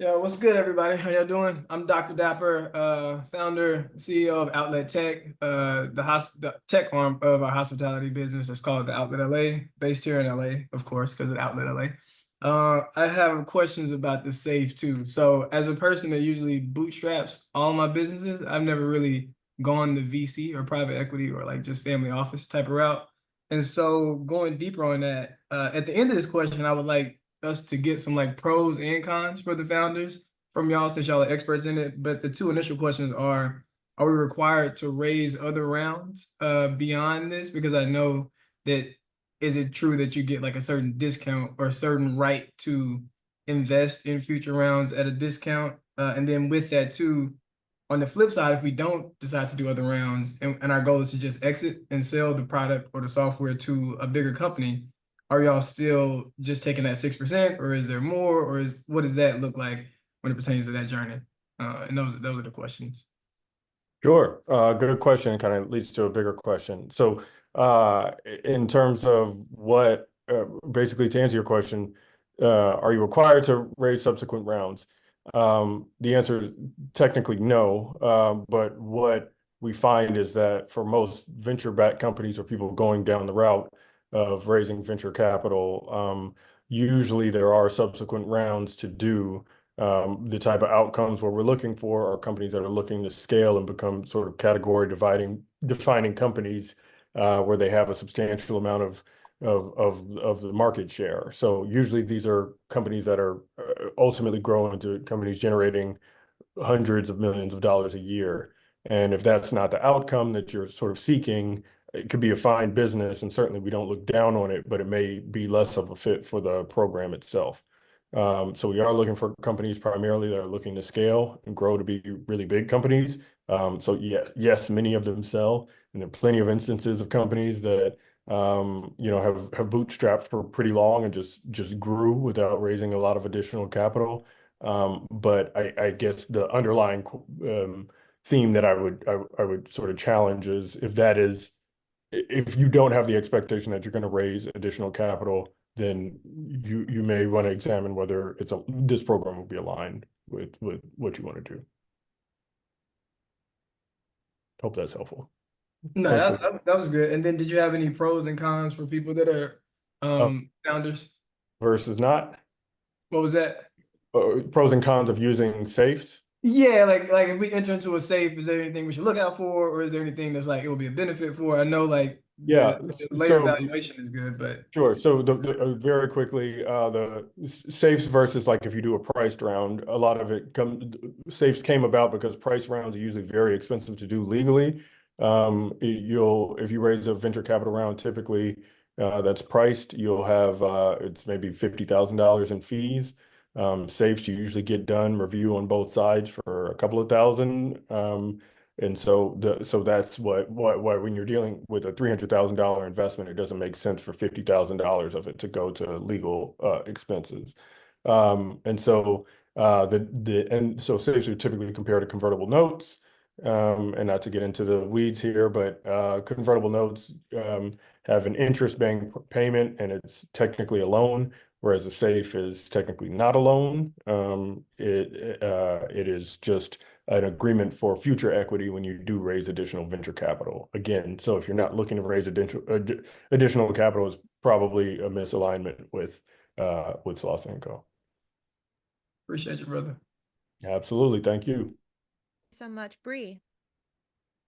Yo, what's good, everybody? How y'all doing? I'm Dr. Dapper, founder, CEO of Outlet Tech, the tech arm of our hospitality business. It's called the Outlet LA, based here in LA, of course, because of Outlet LA. I have questions about the safe too. So as a person that usually bootstraps all my businesses, I've never really gone the VC or private equity or like just family office type of route. And so going deeper on that, at the end of this question, I would like us to get some like pros and cons for the founders from y'all since y'all are experts in it. But the two initial questions are we required to raise other rounds beyond this? Because I know that is it true that you get like a certain discount or a certain right to invest in future rounds at a discount? And then with that too, on the flip side, if we don't decide to do other rounds and our goal is to just exit and sell the product or the software to a bigger company, are y'all still just taking that 6%, or is there more, or what does that look like when it pertains to that journey? And those are the questions. Sure. Good question. Kind of leads to a bigger question. So in terms of what, basically to answer your question, are you required to raise subsequent rounds? The answer is technically no. But what we find is that for most venture-backed companies or people going down the route of raising venture capital, usually there are subsequent rounds to do. The type of outcomes what we're looking for are companies that are looking to scale and become sort of category defining companies where they have a substantial amount of the market share. So usually these are companies that are ultimately grow into companies generating hundreds of millions of dollars a year. And if that's not the outcome that you're sort of seeking, it could be a fine business, and certainly we don't look down on it, but it may be less of a fit for the program itself. So we are looking for companies primarily that are looking to scale and grow to be really big companies. So yeah, yes, many of them sell, and there are plenty of instances of companies that have bootstrapped for pretty long and just grew without raising a lot of additional capital. But I guess the underlying theme that I would sort of challenge is if you don't have the expectation that you're going to raise additional capital, then you may want to examine whether this program will be aligned with what you want to do. Hope that's helpful. No, that was good. And then did you have any pros and cons for people that are founders? Versus not? What was that? Pros and cons of using safes? Yeah, like if we enter into a safe, is there anything we should look out for, or is there anything that's like it will be a benefit for? I know like the later evaluation is good, but sure. So very quickly, the safes versus like if you do a priced round, a lot of it safes came about because price rounds are usually very expensive to do legally. If you raise a venture capital round, typically that's priced, you'll have it's maybe $50,000 in fees. Safes you usually get done review on both sides for a couple of thousand. And so that's why when you're dealing with a $300,000 investment, it doesn't make sense for $50,000 of it to go to legal expenses. And so safes are typically compared to convertible notes. And not to get into the weeds here, but convertible notes have an interest-bearing payment, and it's technically a loan, whereas a safe is technically not a loan. It is just an agreement for future equity when you do raise additional venture capital. Again, so if you're not looking to raise additional capital, it's probably a misalignment with Slauson Co. Appreciate you, brother. Absolutely, thank you So much, Bree.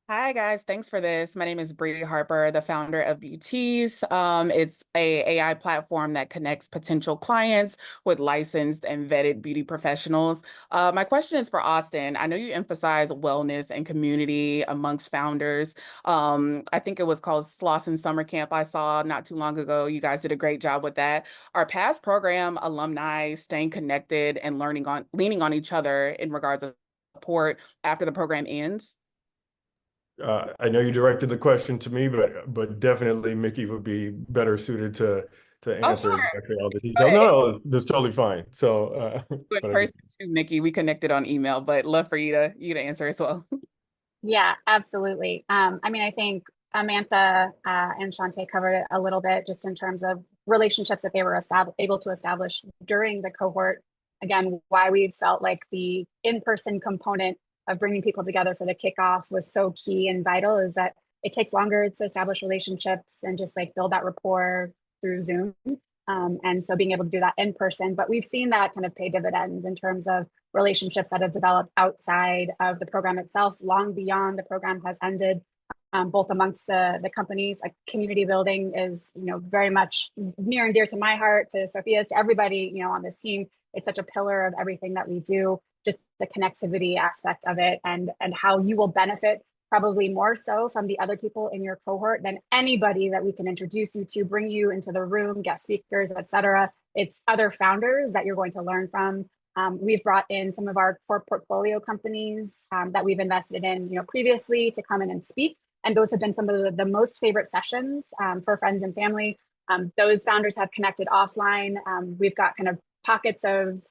Hi guys, thanks for this. My name is Bree Harper, the founder of Beauties. It's a AI platform that connects potential clients with licensed and vetted beauty professionals. My question is for Austin. I know you emphasize wellness and community amongst founders. I think it was called Slauson Summer Camp I saw not too long ago. You guys did a great job with that. Are past program alumni staying connected and leaning on each other in regards of support after the program ends? I know you directed the question to me, but definitely Mickey would be better suited to Oh, answer sure. exactly all the Go details. ahead. No, that's totally fine. So, In but person too, Mickey. We connected on email, but love for you to answer as well. Yeah, absolutely. I mean, I think Amantha and Shantae covered it a little bit just in terms of relationships that they were able to establish during the cohort. Again, why we felt like the in-person component of bringing people together for the kickoff was so key and vital is that it takes longer to establish relationships and just like build that rapport through Zoom. And so being able to do that in person, but we've seen that kind of pay dividends in terms of relationships that have developed outside of the program itself, long beyond the program has ended, both amongst the companies. Like community building is, very much near and dear to my heart, to Sophia's, to everybody, on this team. It's such a pillar of everything that we do, just the connectivity aspect of it and how you will benefit probably more so from the other people in your cohort than anybody that we can introduce you to, bring you into the room, guest speakers, etc. It's other founders that you're going to learn from. We've brought in some of our core portfolio companies that we've invested in, previously to come in and speak. And those have been some of the most favorite sessions for friends and family. Those founders have connected offline. We've got kind of pockets of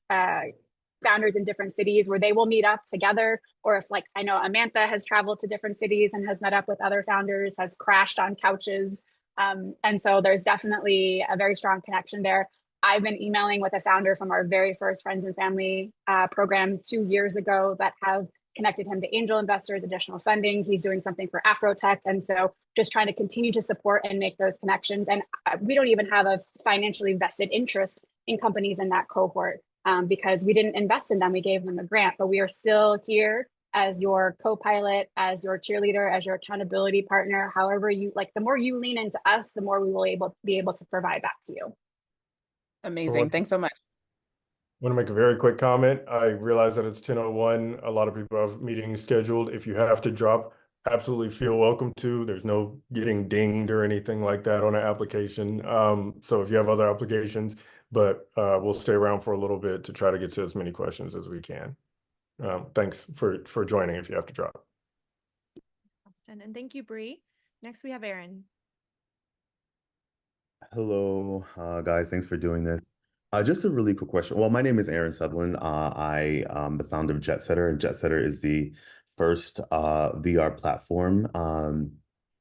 founders in different cities where they will meet up together. Or if I know Amantha has traveled to different cities and has met up with other founders, has crashed on couches. And so there's definitely a very strong connection there. I've been emailing with a founder from our very first Friends and Family program 2 years ago that have connected him to angel investors, additional funding. He's doing something for Afrotech. And so just trying to continue to support and make those connections. And we don't even have a financially vested interest in companies in that cohort because we didn't invest in them. We gave them a grant, but we are still here as your co-pilot, as your cheerleader, as your accountability partner. However you the more you lean into us, the more we will be able to provide back to you. Amazing. Thanks so much. I want to make a very quick comment. I realize that it's 10:01. A lot of people have meetings scheduled. If you have to drop, absolutely feel welcome to. There's no getting dinged or anything like that on an application. So if you have other applications, but we'll stay around for a little bit to try to get to as many questions as we can. Thanks for joining if you have to drop. Austin, and thank you, Bree. Next, we have Aaron. Hello, guys. Thanks for doing this. Just a really quick question. Well, my name is Aaron Sutherland. I am the founder of JetSetter, and JetSetter is the first VR platform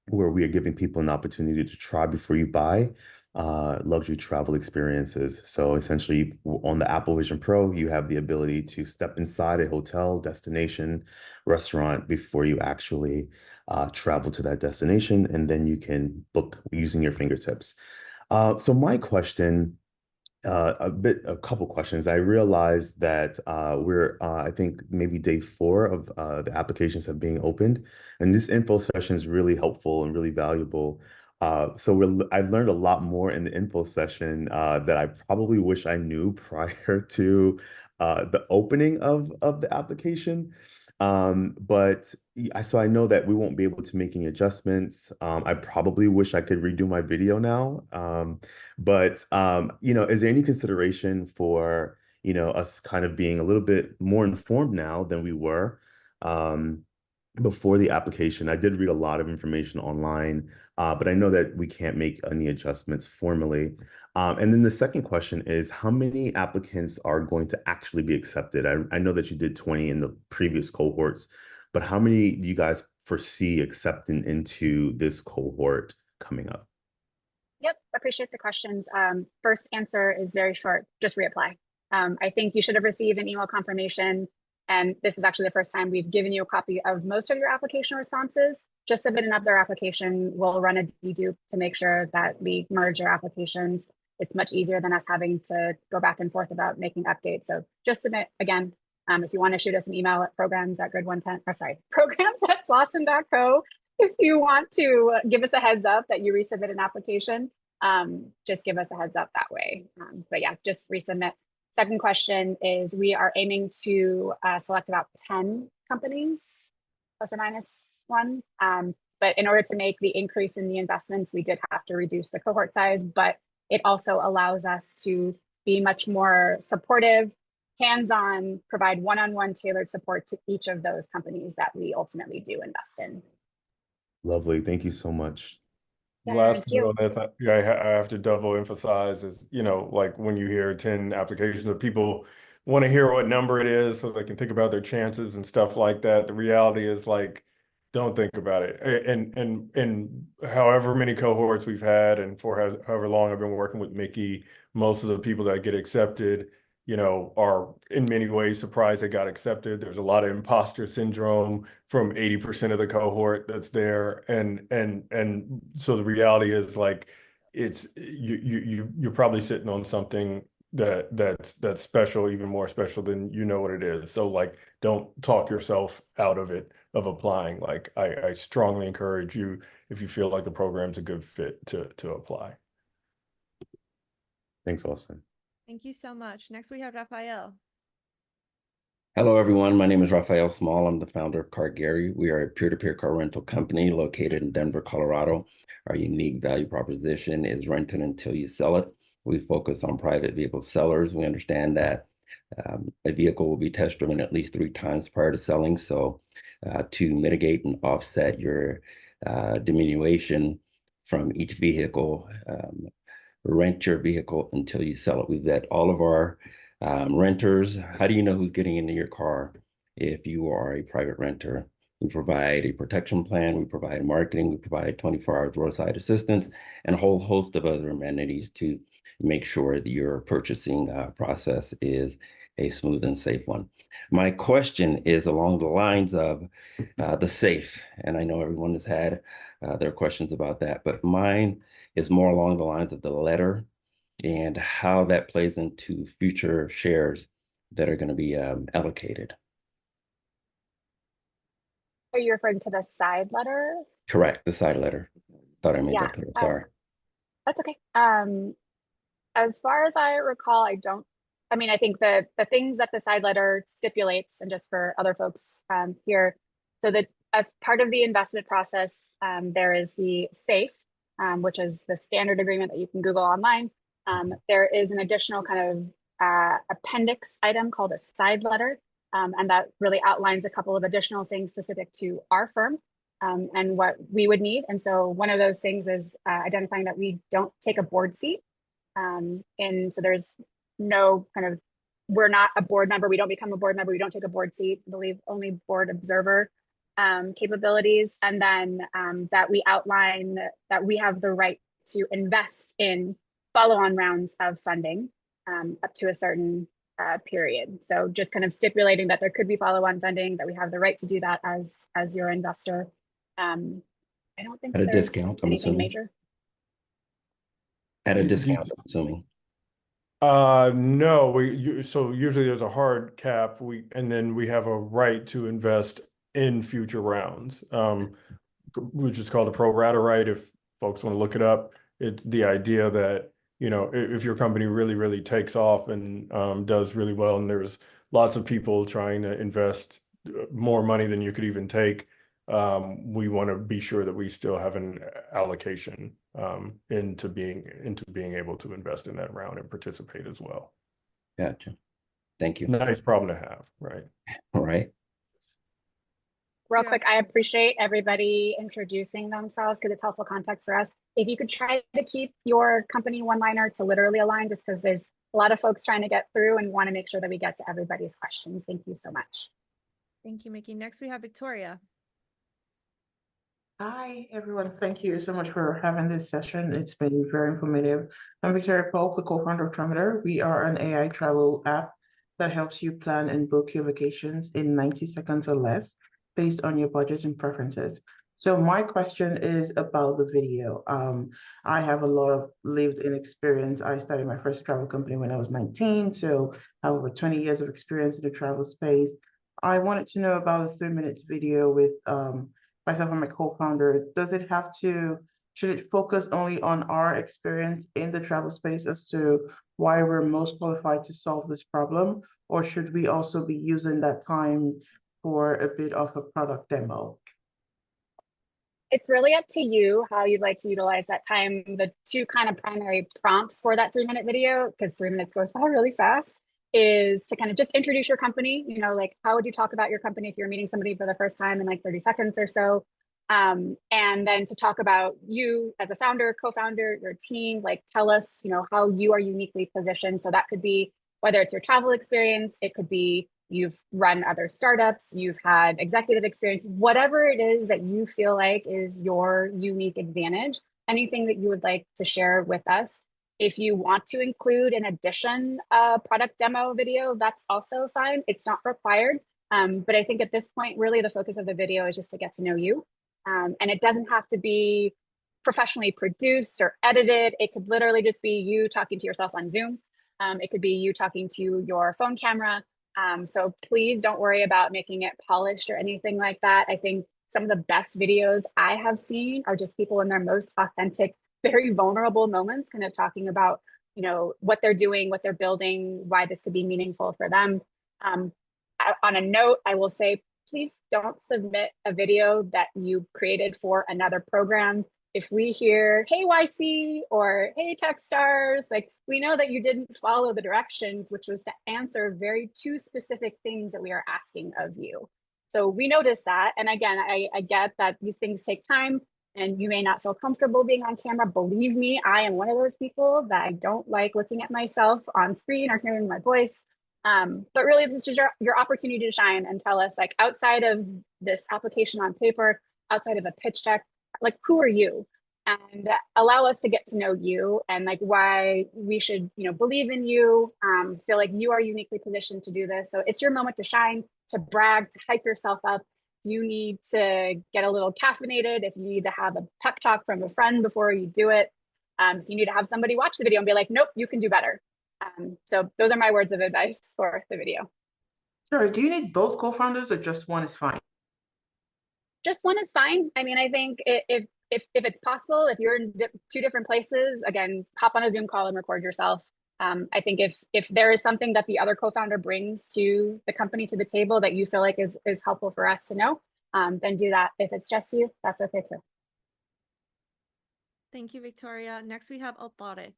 where we are giving people an opportunity to try before you buy luxury travel experiences. So essentially, on the Apple Vision Pro, you have the ability to step inside a hotel, destination, restaurant before you actually travel to that destination, and then you can book using your fingertips. So my question, a couple questions. I realized that we're, I think maybe day 4 of the applications have been opened, and this info session is really helpful and really valuable. I've learned a lot more in the info session that I probably wish I knew prior to the opening of the application. So I know that we won't be able to make any adjustments. I probably wish I could redo my video now. Is there any consideration for, us kind of being a little bit more informed now than we were before the application? I did read a lot of information online, but I know that we can't make any adjustments formally. And then the second question is, how many applicants are going to actually be accepted? I know that you did 20 in the previous cohorts, but how many do you guys foresee accepting into this cohort coming up? Yep, appreciate the questions. First answer is very short, just reapply. I think you should have received an email confirmation, and this is actually the first time we've given you a copy of most of your application responses. Just submit another application. We'll run a dedupe to make sure that we merge your applications. It's much easier than us having to go back and forth about making updates. So just submit again. If you want to shoot us an email at programs@slauson.co. If you want to give us a heads up that you resubmit an application, just give us a heads up that way. But yeah, just resubmit. Second question is, we are aiming to select about 10 companies, plus or minus one. But in order to make the increase in the investments, we did have to reduce the cohort size, but it also allows us to be much more supportive, hands-on, provide one-on-one tailored support to each of those companies that we ultimately do invest in. Lovely. Thank you so much. Last point on that, I have to double emphasize is, like when you hear 10 applications, of people want to hear what number it is so they can think about their chances and stuff like that. The reality is, like, don't think about it. And however many cohorts we've had, and for however long I've been working with Mickey, most of the people that get accepted, are in many ways surprised they got accepted. There's a lot of imposter syndrome from 80% of the cohort that's there. And so the reality is, like, it's you're probably sitting on something that's special, even more special than what it is. So, like, don't talk yourself out of it, of applying. Like, I strongly encourage you, if you feel like the program's a good fit, to apply. Thanks, Austin. Thank you so much. Next, we have Raphael. Hello, everyone. My name is Raphael Small. I'm the founder of Car Gary. We are a peer-to-peer car rental company located in Denver, Colorado. Our unique value proposition is rent it until you sell it. We focus on private vehicle sellers. We understand that a vehicle will be test driven at least 3 times prior to selling. So to mitigate and offset your diminution from each vehicle, rent your vehicle until you sell it. We've vet all of our renters. How do you know who's getting into your car if you are a private renter? We provide a protection plan, we provide marketing, we provide 24 hours roadside assistance, and a whole host of other amenities to make sure that your purchasing process is a smooth and safe one. My question is along the lines of the safe, and I know everyone has had their questions about that, but mine is more along the lines of the letter and how that plays into future shares that are going to be allocated. Are you referring to the side letter? Correct, the side letter. Thought I made that clear. Sorry. That's okay. As far as I recall, I think the things that the side letter stipulates, and just for other folks here, so that as part of the investment process, there is the SAFE, which is the standard agreement that you can Google online. There is an additional kind of appendix item called a side letter, and that really outlines a couple of additional things specific to our firm and what we would need. And so one of those things is identifying that we don't take a board seat. And so there's no kind of, we're not a board member, we don't become a board member, we don't take a board seat, I believe only board observer capabilities. And then that we outline that we have the right to invest in follow-on rounds of funding up to a certain period. So just kind of stipulating that there could be follow-on funding, that we have the right to do that as your investor. I don't think at a there's discount, I'm anything assuming. major. At a discount, I'm assuming. No, so usually there's a hard cap, and then we have a right to invest in future rounds, which is called a pro rata right. If folks want to look it up, it's the idea that, if your company really, really takes off and does really well, and there's lots of people trying to invest more money than you could even take, we want to be sure that we still have an allocation into being able to invest in that round and participate as well. Gotcha. Thank you. Nice problem to have, right? All right. Real quick, I appreciate everybody introducing themselves because it's helpful context for us. If you could try to keep your company one-liner to literally align, just because there's a lot of folks trying to get through and want to make sure that we get to everybody's questions. Thank you so much. Thank you, Mickey. Next, we have Victoria. Hi, everyone. Thank you so much for having this session. It's been very informative. I'm Victoria Pope, the co-founder of Trameter. We are an AI travel app that helps you plan and book your vacations in 90 seconds or less based on your budget and preferences. So my question is about the video. I have a lot of lived-in experience. I started my first travel company when I was 19, so I have over 20 years of experience in the travel space. I wanted to know about a 3-minute video with myself and my co-founder. Should it focus only on our experience in the travel space as to why we're most qualified to solve this problem, or should we also be using that time for a bit of a product demo? It's really up to you how you'd like to utilize that time. The two kind of primary prompts for that 3-minute video, because 3 minutes goes by really fast, is to kind of just introduce your company. You know, like how would you talk about your company if you're meeting somebody for the first time in like 30 seconds or so? And then to talk about you as a founder, co-founder, your team, like tell us, you know, how you are uniquely positioned. So that could be whether it's your travel experience, it could be you've run other startups, you've had executive experience, whatever it is that you feel like is your unique advantage, anything that you would like to share with us. If you want to include in addition a product demo video, that's also fine. It's not required. But I think at this point, really the focus of the video is just to get to know you. And it doesn't have to be professionally produced or edited. It could literally just be you talking to yourself on Zoom. It could be you talking to your phone camera. So please don't worry about making it polished or anything like that. I think some of the best videos I have seen are just people in their most authentic, very vulnerable moments, kind of talking about, you know, what they're doing, what they're building, why this could be meaningful for them. On a note, I will say, please don't submit a video that you created for another program. If we hear, hey, YC, or hey, Techstars, like we know that you didn't follow the directions, which was to answer very two specific things that we are asking of you. So we noticed that. And again, I get that these things take time and you may not feel comfortable being on camera. Believe me, I am one of those people that I don't like looking at myself on screen or hearing my voice. But really, this is your opportunity to shine and tell us, like, outside of this application on paper, outside of a pitch deck, like, who are you? And allow us to get to know you and like why we should, you know, believe in you, feel like you are uniquely positioned to do this. So it's your moment to shine, to brag, to hype yourself up. You need to get a little caffeinated. If you need to have a pep talk from a friend before you do it, if you need to have somebody watch the video and be like, nope, you can do better. So those are my words of advice for the video. Sorry, do you need both co-founders or just one is fine? Just one is fine. I mean, I think if it's possible, if you're in two different places, again, hop on a Zoom call and record yourself. I think if there is something that the other co-founder brings to the company, to the table, that you feel like is helpful for us to know, then do that. If it's just you, that's okay too. Thank you, Victoria. Next, we have Altare.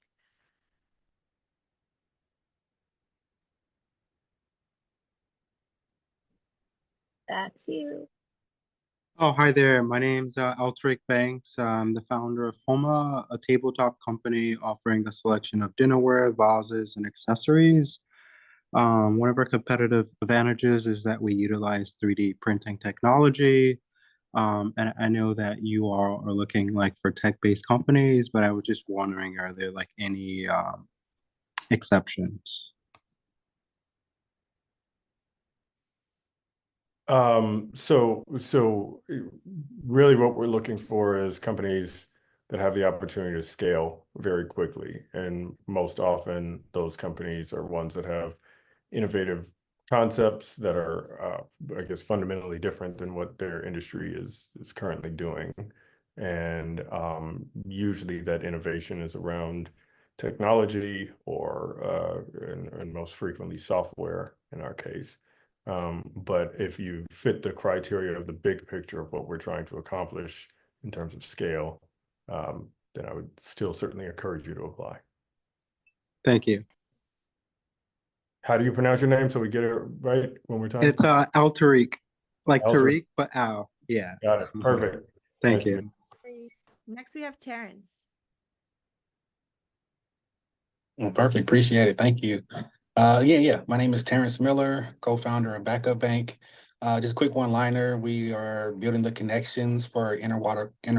That's you. Oh, hi there. My name's Altric Banks. I'm the founder of Homa, a tabletop company offering a selection of dinnerware, vases, and accessories. One of our competitive advantages is that we utilize 3D printing technology. And I know that you all are looking like for tech-based companies, but I was just wondering, are there like any exceptions? So really what we're looking for is companies that have the opportunity to scale very quickly. And most often those companies are ones that have innovative concepts that are, I guess, fundamentally different than what their industry is currently doing. And usually that innovation is around technology or, and most frequently software in our case. But if you fit the criteria of the big picture of what we're trying to accomplish in terms of scale, then I would still certainly encourage you to apply. Thank you. How do you pronounce your name so we get it right when we're talking? It's Altariq, like Altariq. Tariq, but Al. Yeah. Got it. Perfect. Thank Nice to you. meet you. Next, we have Terrence. Well, perfect. Appreciate it. Thank you. Yeah. My name is Terrence Miller, co-founder of Backup Bank. Just a quick one-liner. We are building the connections for inter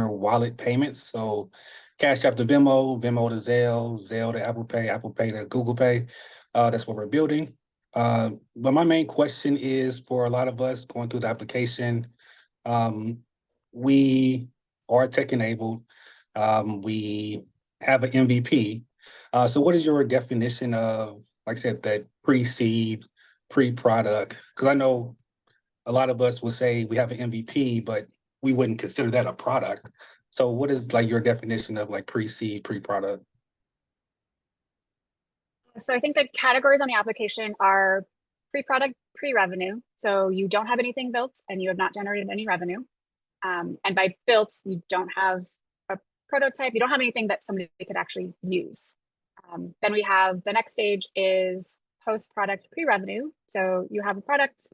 wallet payments. So Cash App to Venmo, Venmo to Zelle, Zelle to Apple Pay, Apple Pay to Google Pay. That's what we're building. But my main question is for a lot of us going through the application, we are tech enabled. We have an MVP. So what is your definition of, like I said, that pre-seed, pre-product? Because I know a lot of us will say we have an MVP, but we wouldn't consider that a product. So what is like your definition of like pre-seed, pre-product? So I think the categories on the application are pre-product, pre-revenue. So you don't have anything built and you have not generated any revenue. And by built, you don't have a prototype, you don't have anything that somebody could actually use. Then we have the next stage is post-product, pre-revenue. So you have a product,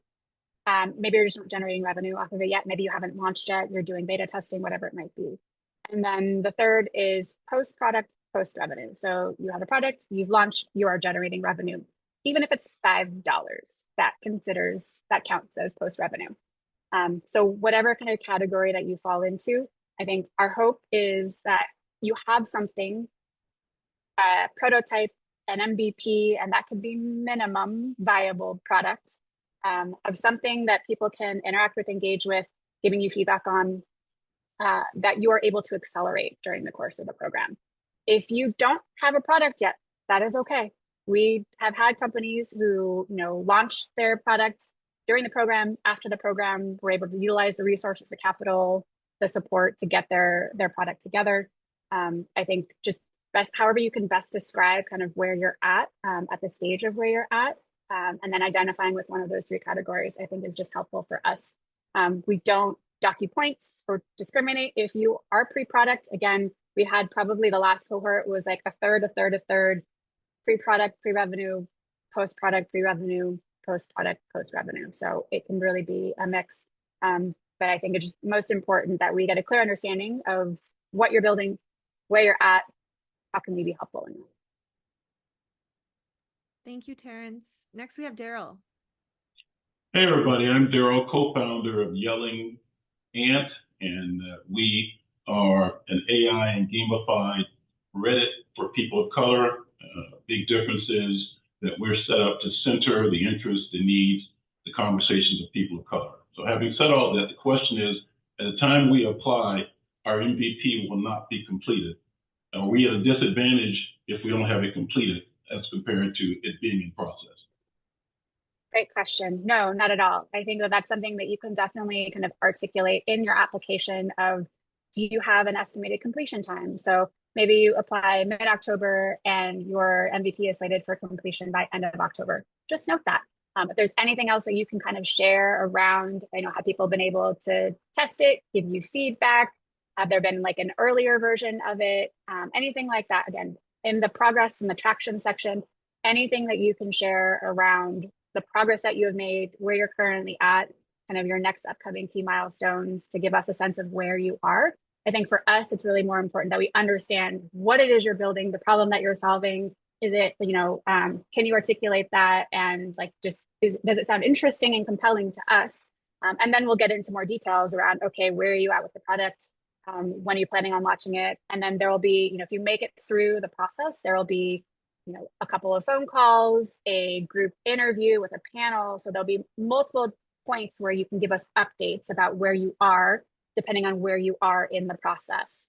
maybe you're just not generating revenue off of it yet. Maybe you haven't launched yet, you're doing beta testing, whatever it might be. And then the third is post-product, post-revenue. So you have a product, you've launched, you are generating revenue. Even if it's $5, that counts as post-revenue. So whatever kind of category that you fall into, I think our hope is that you have something, a prototype, an MVP, and that could be minimum viable product of something that people can interact with, engage with, giving you feedback on, that you are able to accelerate during the course of the program. If you don't have a product yet, that is okay. We have had companies who, launched their product during the program, after the program, were able to utilize the resources, the capital, the support to get their product together. I think just however you can best describe kind of where you're at the stage of where you're at, and then identifying with one of those three categories, I think is just helpful for us. We don't dock you points or discriminate. If you are pre-product, again, we had probably the last cohort was like a third, pre-product, pre-revenue, post-product, pre-revenue, post-product, post-revenue. So it can really be a mix. But I think it's just most important that we get a clear understanding of what you're building, where you're at, how can we be helpful in that. Thank you, Terrence. Next, we have Daryl. Hey, everybody. I'm Daryl, co-founder of Yelling Ant, and we are an AI and gamified Reddit for people of color. Big difference is that we're set up to center the interests, the needs, the conversations of people of color. So having said all that, the question is, at the time we apply, our MVP will not be completed. Are we at a disadvantage if we don't have it completed as compared to it being in process? Great question. No, not at all. I think that that's something that you can definitely kind of articulate in your application of, do you have an estimated completion time? So maybe you apply mid-October and your MVP is slated for completion by end of October. Just note that. If there's anything else that you can kind of share around, I know how people have been able to test it, give you feedback. Have there been like an earlier version of it? Anything like that, again, in the progress and the traction section, anything that you can share around the progress that you have made, where you're currently at, kind of your next upcoming key milestones to give us a sense of where you are. I think for us, it's really more important that we understand what it is you're building, the problem that you're solving. Is it, can you articulate that? And like, does it sound interesting and compelling to us? And then we'll get into more details around, okay, where are you at with the product? When are you planning on launching it? And then there will be, if you make it through the process, there will be, a couple of phone calls, a group interview with a panel. So there'll be multiple points where you can give us updates about where you are, depending on where you are in the process.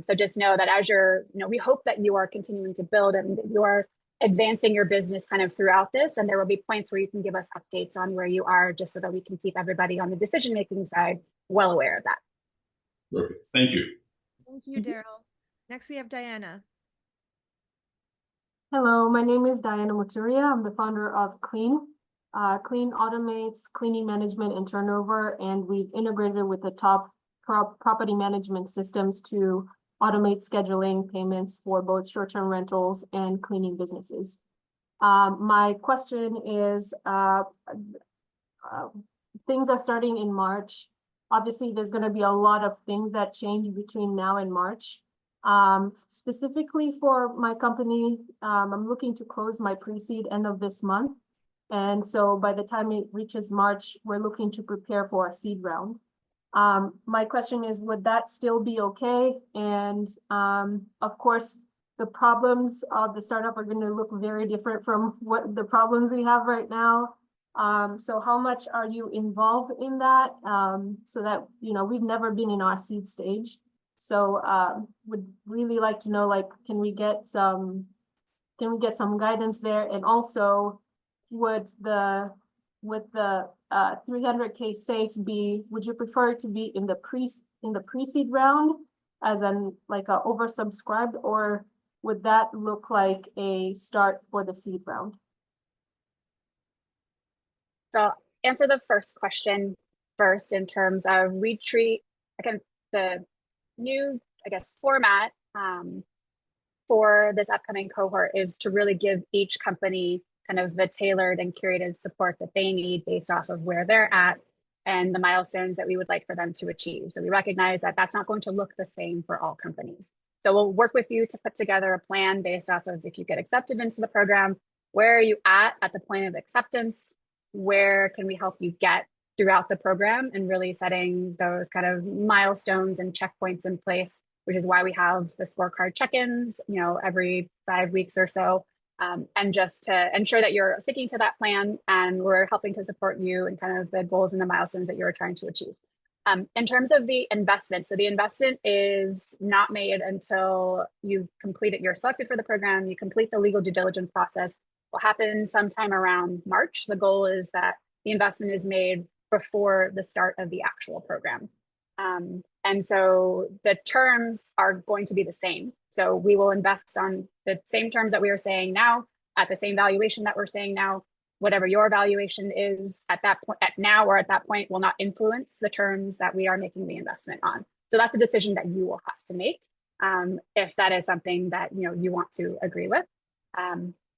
So just know that as you're, we hope that you are continuing to build and that you are advancing your business kind of throughout this. And there will be points where you can give us updates on where you are, just so that we can keep everybody on the decision-making side well aware of that. Perfect. Thank you. Thank you, Daryl. Next, we have Diana. Hello, my name is Diana Muturia. I'm the founder of Clean. Clean automates cleaning management and turnover, and we've integrated with the top property management systems to automate scheduling payments for both short-term rentals and cleaning businesses. My question is, things are starting in March. Obviously, there's going to be a lot of things that change between now and March. Specifically for my company, I'm looking to close my pre-seed end of this month. And so by the time it reaches March, we're looking to prepare for a seed round. My question is, would that still be okay? And of course, the problems of the startup are going to look very different from what the problems we have right now. So how much are you involved in that? So that, we've never been in our seed stage. So would really like to know, like, can we get some guidance there? And also, would the 300K safe be, would you prefer it to be in the pre-seed round as an like a oversubscribed, or would that look like a start for the seed round? So I'll answer the first question first in terms of we treat, again, the new, I guess, format for this upcoming cohort is to really give each company kind of the tailored and curated support that they need based off of where they're at and the milestones that we would like for them to achieve. So we recognize that that's not going to look the same for all companies. So we'll work with you to put together a plan based off of if you get accepted into the program, where are you at the point of acceptance? Where can we help you get throughout the program, and really setting those kind of milestones and checkpoints in place, which is why we have the scorecard check-ins, every 5 weeks or so. And just to ensure that you're sticking to that plan and we're helping to support you and kind of the goals and the milestones that you're trying to achieve. In terms of the investment, so the investment is not made until you've completed, you're selected for the program, you complete the legal due diligence process. Will happen sometime around March. The goal is that the investment is made before the start of the actual program. And so the terms are going to be the same. So we will invest on the same terms that we are saying now, at the same valuation that we're saying now. Whatever your valuation is at that point, at now or at that point, will not influence the terms that we are making the investment on. So that's a decision that you will have to make if that is something that you want to agree with.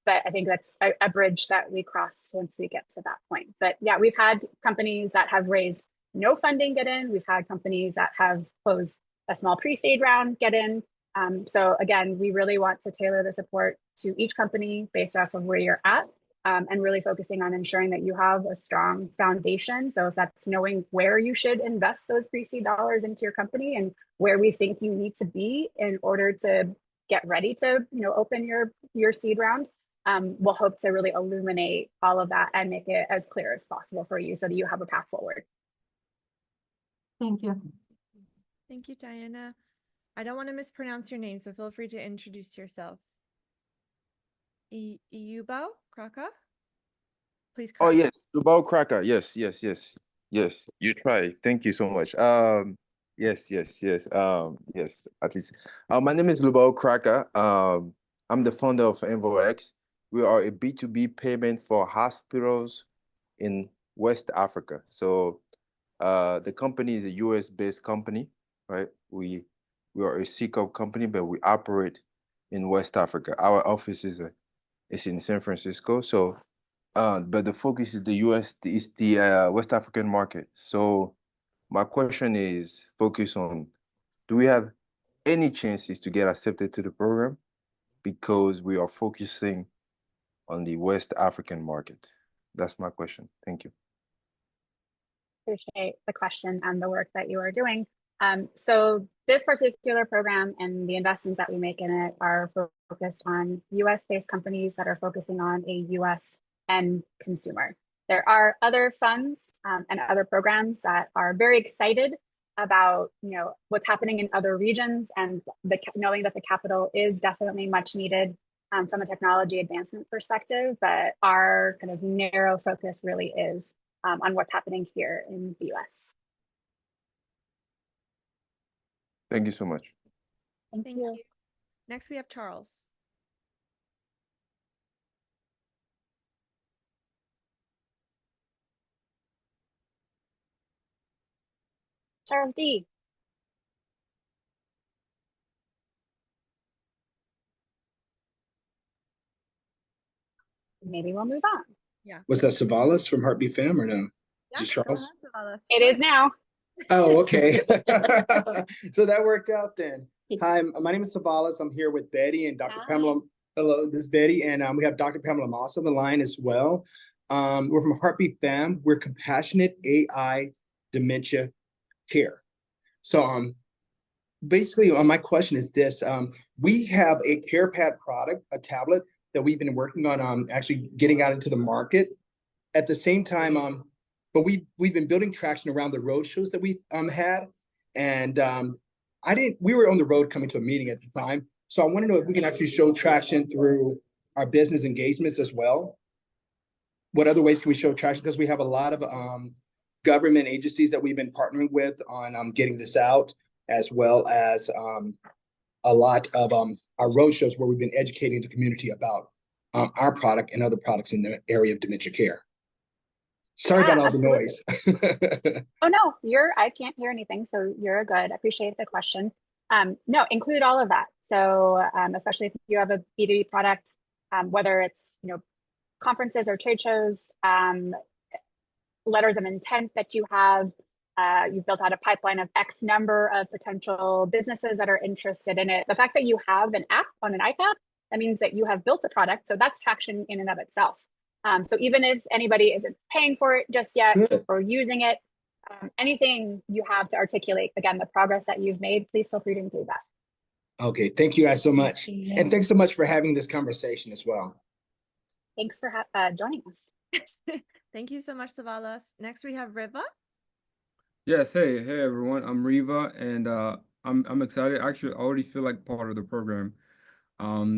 But I think that's a bridge that we cross once we get to that point. But yeah, we've had companies that have raised no funding get in. We've had companies that have closed a small pre-seed round get in. So again, we really want to tailor the support to each company based off of where you're at, and really focusing on ensuring that you have a strong foundation. So if that's knowing where you should invest those pre-seed dollars into your company and where we think you need to be in order to get ready to open your seed round, we'll hope to really illuminate all of that and make it as clear as possible for you so that you have a path forward. Thank you. Thank you, Diana. I don't want to mispronounce your name, so feel free to introduce yourself. Iyubo Kraka? Please correct. Oh, yes, Lubao Cracker. Yes. You try. Thank you so much. Yes. Yes, at least. My name is Lubao Cracker. I'm the founder of EnvoX. We are a B2B payment for hospitals in West Africa. So the company is a US-based company, right? We are a C Corp company, but we operate in West Africa. Our office is in San Francisco. So, but the focus is the West African market. So my question is focused on, do we have any chances to get accepted to the program? Because we are focusing on the West African market. That's my question. Thank you. Appreciate the question and the work that you are doing. So this particular program and the investments that we make in it are focused on US-based companies that are focusing on a US end consumer. There are other funds and other programs that are very excited about what's happening in other regions, and knowing that the capital is definitely much needed from a technology advancement perspective, but our kind of narrow focus really is on what's happening here in the US. Thank you so much. Thank you. Next, we have Charles. Charles D. Maybe we'll move on. Yeah. Was that Savalas from Heartbeat Fam or no? Is it Charles? It is now. Oh, okay. So that worked out then. Hi, my name is Savalas. I'm here with Betty and Dr. Pamela. Hello, this is Betty, and we have Dr. Pamela Moss on the line as well. We're from Heartbeat Fam. We're compassionate AI dementia care. So basically, my question is this. We have a CarePad product, a tablet that we've been working on actually getting out into the market. At the same time, but we've been building traction around the road shows that we had, and we were on the road coming to a meeting at the time, so I want to know if we can actually show traction through our business engagements as well. What other ways can we show traction? Because we have a lot of government agencies that we've been partnering with on getting this out, as well as a lot of our road shows where we've been educating the community about our product and other products in the area of dementia care. Sorry about all absolutely. the noise. Oh no, I can't hear anything, so you're good. I appreciate the question. No, include all of that. So especially if you have a B2B product, whether it's conferences or trade shows, letters of intent that you have, you've built out a pipeline of X number of potential businesses that are interested in it. The fact that you have an app on an iPad, that means that you have built a product. So that's traction in and of itself. So even if anybody isn't paying for it just yet or using it, anything you have to articulate, again, the progress that you've made, please feel free to include that. Okay, thank you guys so much. And thanks so much for having this conversation as well. Thanks for joining us. Thank you so much, Savalas. Next, we have Riva. Yes, hey everyone. I'm Riva, and I'm excited. Actually, I already feel like part of the program.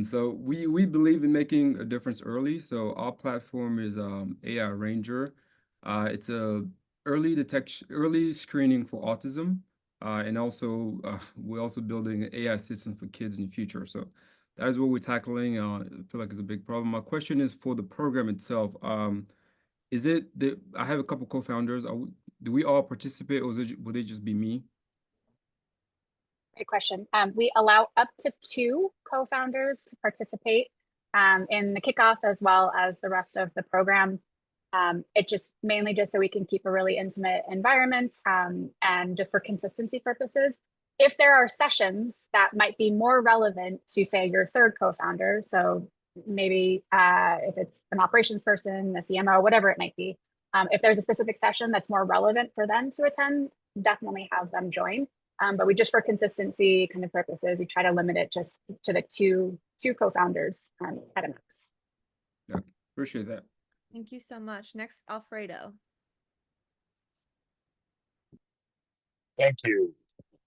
So we believe in making a difference early. So our platform is AI Ranger. It's a early screening for autism, and also we're also building an AI assistant for kids in the future. So that is what we're tackling. I feel like it's a big problem. My question is for the program itself. Is it that I have a couple co-founders? Do we all participate, or would it just be me? Great question. We allow up to 2 co-founders to participate in the kickoff as well as the rest of the program. It just mainly just so we can keep a really intimate environment and just for consistency purposes. If there are sessions that might be more relevant to, say, your 3rd co-founder, so maybe if it's an operations person, a CMO, whatever it might be, if there's a specific session that's more relevant for them to attend, definitely have them join. But we just, for consistency kind of purposes, we try to limit it just to the two co-founders at a max. Yeah, appreciate that. Thank you so much. Next, Alfredo. Thank you.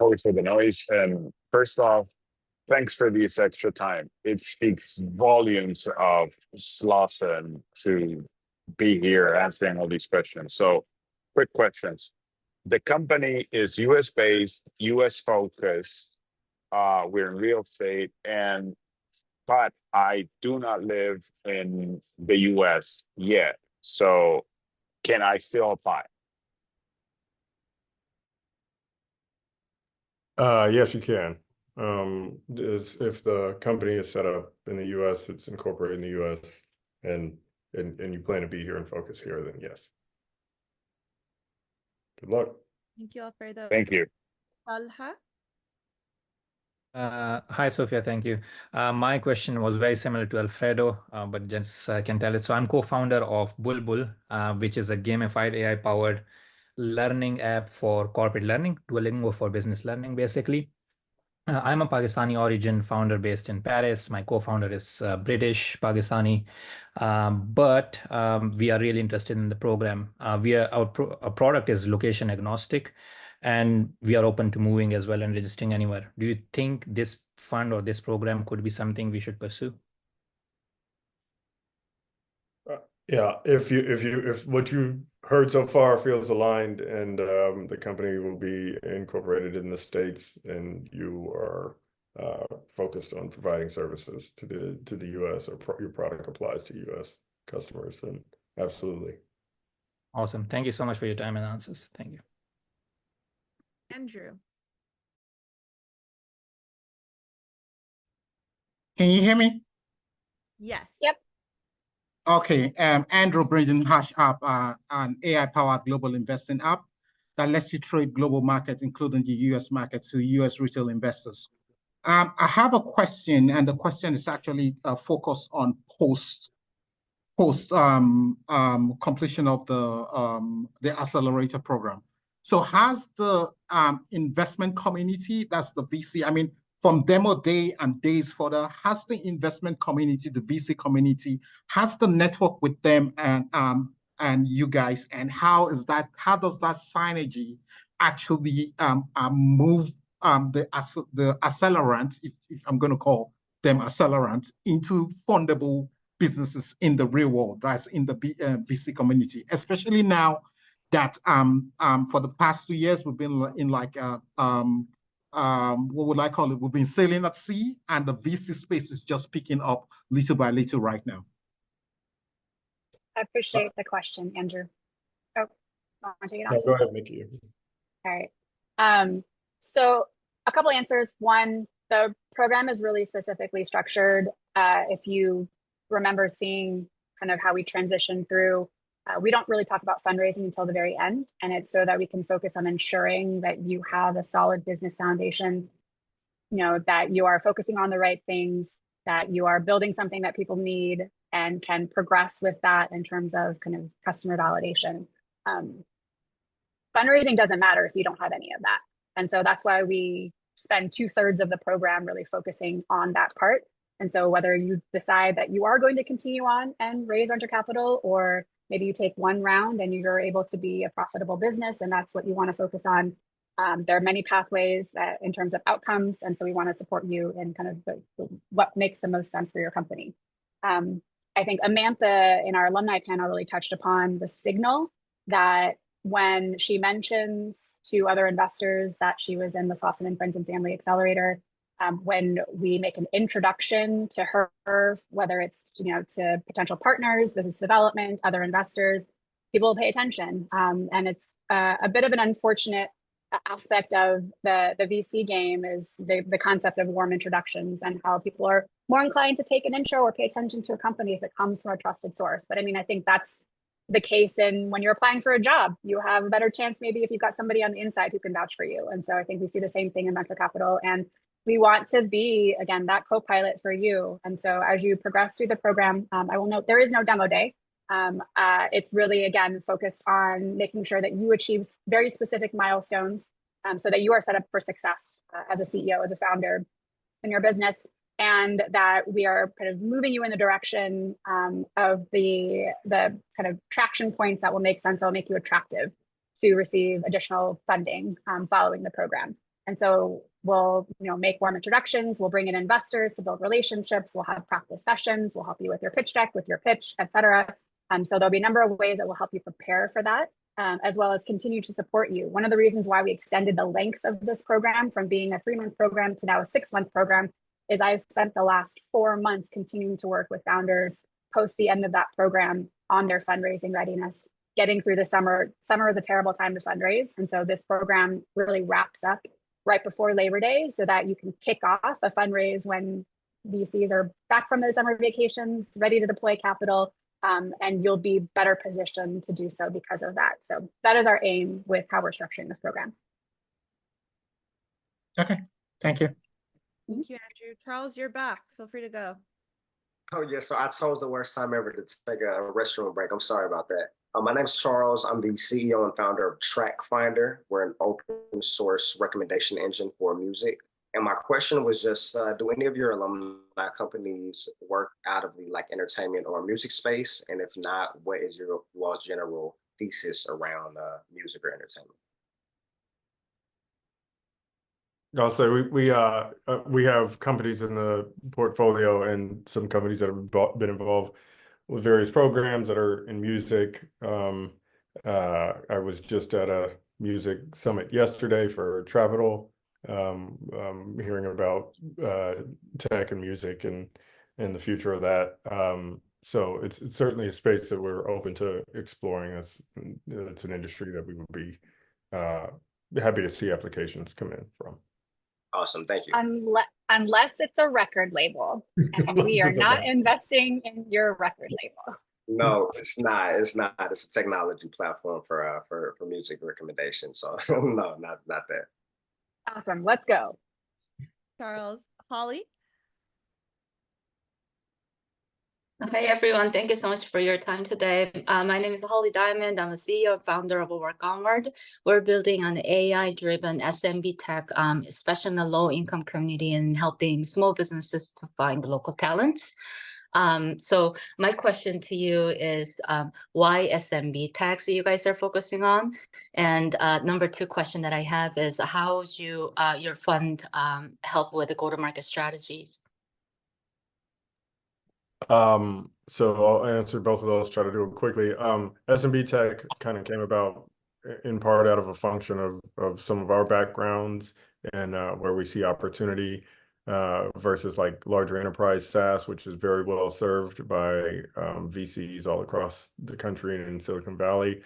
Sorry for the noise. And first off, thanks for this extra time. It speaks volumes of Slauson to be here answering all these questions. So, quick questions. The company is US based, US focused. We're in real estate, but I do not live in the US yet. So can I still apply? Yes, you can. If the company is set up in the US, it's incorporated in the US, and you plan to be here and focus here, then yes. Good luck. Thank you, Alfredo. Thank you. Talha. Hi, Sophia. Thank you. My question was very similar to Alfredo, but just I can tell it. So I'm co-founder of Bulbul, which is a gamified AI-powered learning app for corporate learning, Duolingo for business learning, basically. I'm a Pakistani origin founder based in Paris. My co-founder is British, Pakistani, but we are really interested in the program. Our product is location agnostic, and we are open to moving as well and registering anywhere. Do you think this fund or this program could be something we should pursue? Yeah, if what you heard so far feels aligned, and the company will be incorporated in the States, and you are focused on providing services to the US, or your product applies to US customers, then absolutely. Awesome. Thank you so much for your time and answers. Thank you. Andrew. Can you hear me? Yes. Yep. Okay, Andrew Braden Hash App, an AI-powered global investing app that lets you trade global markets, including the US market, to US retail investors. I have a question, and the question is actually focused on post completion of the Accelerator program. So has the investment community, that's the VC, I mean, from demo day and days further, has the investment community, the VC community, has the network with them and and you guys, and how does that synergy actually move the accelerant, if I'm going to call them accelerant, into fundable businesses in the real world, right, in the VC community, especially now that for the past 2 years we've been in like what would I call it? We've been sailing at sea, and the VC space is just picking up little by little right now. I appreciate the question, Andrew. Oh, want to take it off? No, go ahead, Mickey. All right. So a couple answers. One, the program is really specifically structured. If you remember seeing kind of how we transition through, we don't really talk about fundraising until the very end. And it's so that we can focus on ensuring that you have a solid business foundation, that you are focusing on the right things, that you are building something that people need and can progress with that in terms of kind of customer validation. Fundraising doesn't matter if you don't have any of that. And so that's why we spend 2/3 of the program really focusing on that part. And so whether you decide that you are going to continue on and raise venture capital, or maybe you take one round and you're able to be a profitable business and that's what you want to focus on, there are many pathways that in terms of outcomes. And so we want to support you in kind of what makes the most sense for your company. I think Amantha in our alumni panel really touched upon the signal that when she mentions to other investors that she was in the Slauson and Friends and Family Accelerator, when we make an introduction to her, whether it's to potential partners, business development, other investors, people will pay attention. And it's a bit of an unfortunate aspect of the VC game is the concept of warm introductions and how people are more inclined to take an intro or pay attention to a company if it comes from a trusted source. But I mean, I think that's the case in when you're applying for a job. You have a better chance maybe if you've got somebody on the inside who can vouch for you. And so I think we see the same thing in venture capital, and we want to be, again, that co-pilot for you. And so as you progress through the program, I will note there is no demo day. It's really, again, focused on making sure that you achieve very specific milestones so that you are set up for success as a CEO, as a founder in your business, and that we are kind of moving you in the direction of the kind of traction points that will make sense, that will make you attractive to receive additional funding following the program. And so we'll make warm introductions, we'll bring in investors to build relationships, we'll have practice sessions, we'll help you with your pitch deck, with your pitch, et cetera. So there'll be a number of ways that will help you prepare for that, as well as continue to support you. One of the reasons why we extended the length of this program from being a 3-month program to now a 6-month program is I've spent the last 4 months continuing to work with founders post the end of that program on their fundraising readiness, getting through the summer. Summer is a terrible time to fundraise. And so this program really wraps up right before Labor Day so that you can kick off a fundraise when VCs are back from their summer vacations, ready to deploy capital, and you'll be better positioned to do so because of that. So that is our aim with how we're structuring this program. Okay, thank you. Thank you, Andrew. Charles, you're back. Feel free to go. Oh, yeah. So I chose the worst time ever to take a restroom break. I'm sorry about that. My name's Charles. I'm the CEO and founder of Track Finder. We're an open source recommendation engine for music. And my question was just, do any of your alumni companies work out of the entertainment or music space? And if not, what is your general thesis around music or entertainment? I'll say we have companies in the portfolio and some companies that have been involved with various programs that are in music. I was just at a music summit yesterday for Trapital, hearing about tech and music and the future of that. So it's certainly a space that we're open to exploring. It's an industry that we would be happy to see applications come in from. Awesome, thank you. Unless it's a record label, and we are not investing in your record label. No, it's not. It's not. It's a technology platform for music recommendations. So no, not that. Awesome. Let's go. Charles. Holly? Hey everyone, thank you so much for your time today. My name is Holly Diamond. I'm a CEO and founder of Work Onward. We're building an AI-driven SMB tech, especially in the low-income community, and helping small businesses to find local talent. So my question to you is why SMB tax you guys are focusing on? And number two question that I have is how's your fund help with the go-to-market strategies? So I'll answer both of those, try to do it quickly. SMB tech kind of came about in part out of a function of some of our backgrounds and where we see opportunity versus like larger enterprise SaaS, which is very well served by VCs all across the country and in Silicon Valley.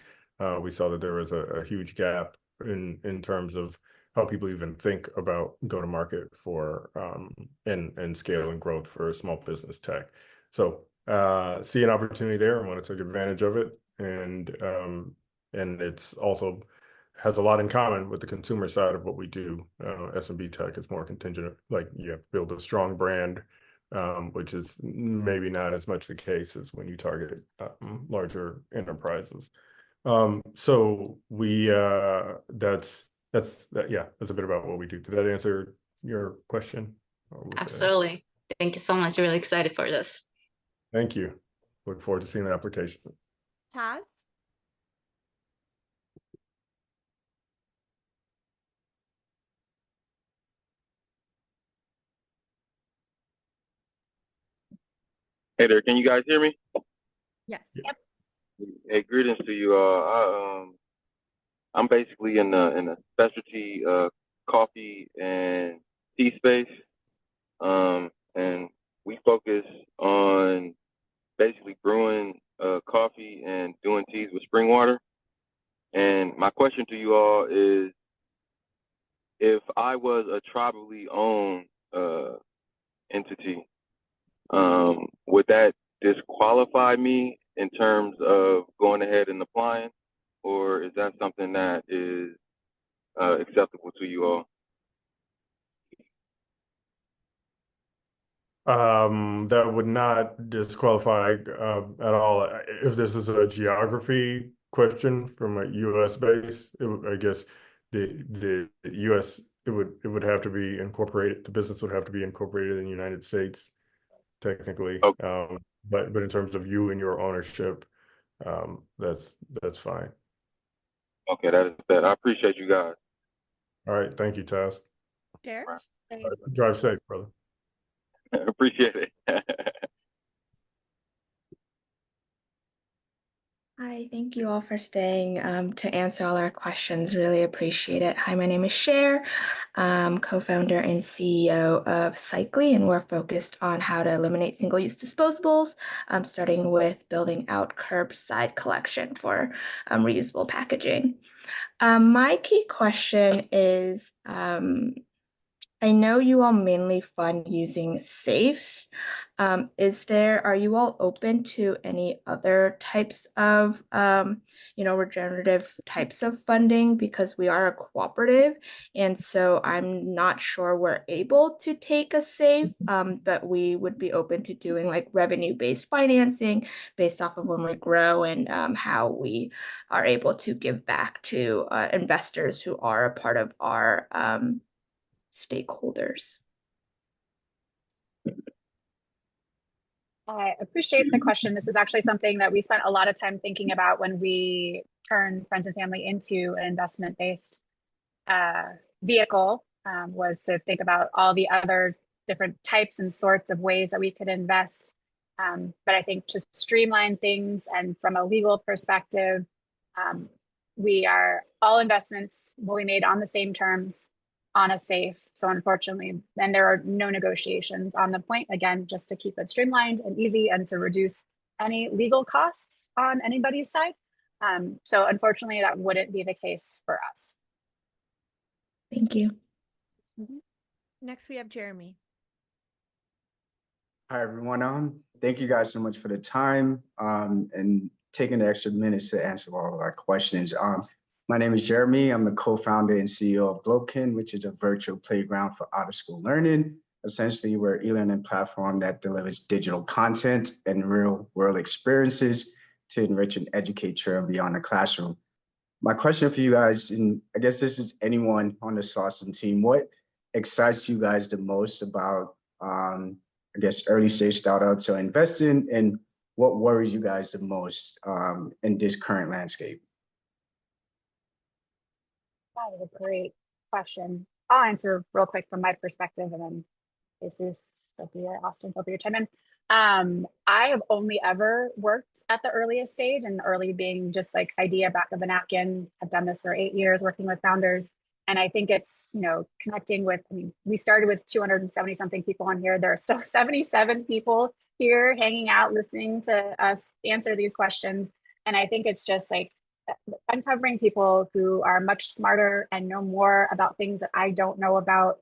We saw that there was a huge gap in terms of how people even think about go-to-market for and scale and growth for small business tech. So see an opportunity there and want to take advantage of it. And it's also has a lot in common with the consumer side of what we do. SMB tech is more contingent, like you have to build a strong brand, which is maybe not as much the case as when you target larger enterprises. So we that's a bit about what we do. Did that answer your question? Absolutely. Thank you so much. Really excited for this. Thank you. Look forward to seeing the application. Taz? Hey there, can you guys hear me? Yes. Yep. Hey, greetings to you all. I'm basically in the specialty coffee and tea space, and we focus on basically brewing coffee and doing teas with spring water. And my question to you all is, if I was a tribally owned entity, would that disqualify me in terms of going ahead and applying, or is that something that is acceptable to you all? That would not disqualify at all. If this is a geography question from a U.S. base, I guess the U.S. it would have to be incorporated. The business would have to be incorporated in the United States, technically. Okay. But in terms of you and your ownership, that's fine. Okay, that is that. I appreciate you guys. All right, thank you, Taz. Derek? Drive safe, brother. Appreciate it. Hi, thank you all for staying to answer all our questions. Really appreciate it. Hi, my name is Cher, co-founder and CEO of Cycly, and we're focused on how to eliminate single-use disposables, starting with building out curbside collection for reusable packaging. My key question is, I know you all mainly fund using safes. Are you all open to any other types of, regenerative types of funding? Because we are a cooperative, and so I'm not sure we're able to take a safe, but we would be open to doing like revenue-based financing based off of when we grow and how we are able to give back to investors who are a part of our stakeholders. I appreciate the question. This is actually something that we spent a lot of time thinking about when we turned Friends and Family into an investment-based vehicle, was to think about all the other different types and sorts of ways that we could invest. But I think to streamline things and from a legal perspective, all investments will be made on the same terms on a safe. So unfortunately, and there are no negotiations on the point, again, just to keep it streamlined and easy and to reduce any legal costs on anybody's side. So unfortunately, that wouldn't be the case for us. Thank you. Next, we have Jeremy. Hi, everyone. Thank you guys so much for the time and taking the extra minutes to answer all of our questions. My name is Jeremy. I'm the co-founder and CEO of Globkin, which is a virtual playground for out-of-school learning. Essentially, we're an e-learning platform that delivers digital content and real-world experiences to enrich and educate children beyond the classroom. My question for you guys, and I guess this is anyone on the Slauson team, what excites you guys the most about I guess, early stage startups are investing, and what worries you guys the most in this current landscape? That is a great question. I'll answer real quick from my perspective, and then Jesus, Sophia, Austin, feel free to chime in. I have only ever worked at the earliest stage, and early being just like idea back of the napkin. I've done this for 8 years working with founders. And I think it's, connecting with, we started with 270 something people on here. There are still 77 people here hanging out, listening to us answer these questions. And I think it's just like uncovering people who are much smarter and know more about things that I don't know about,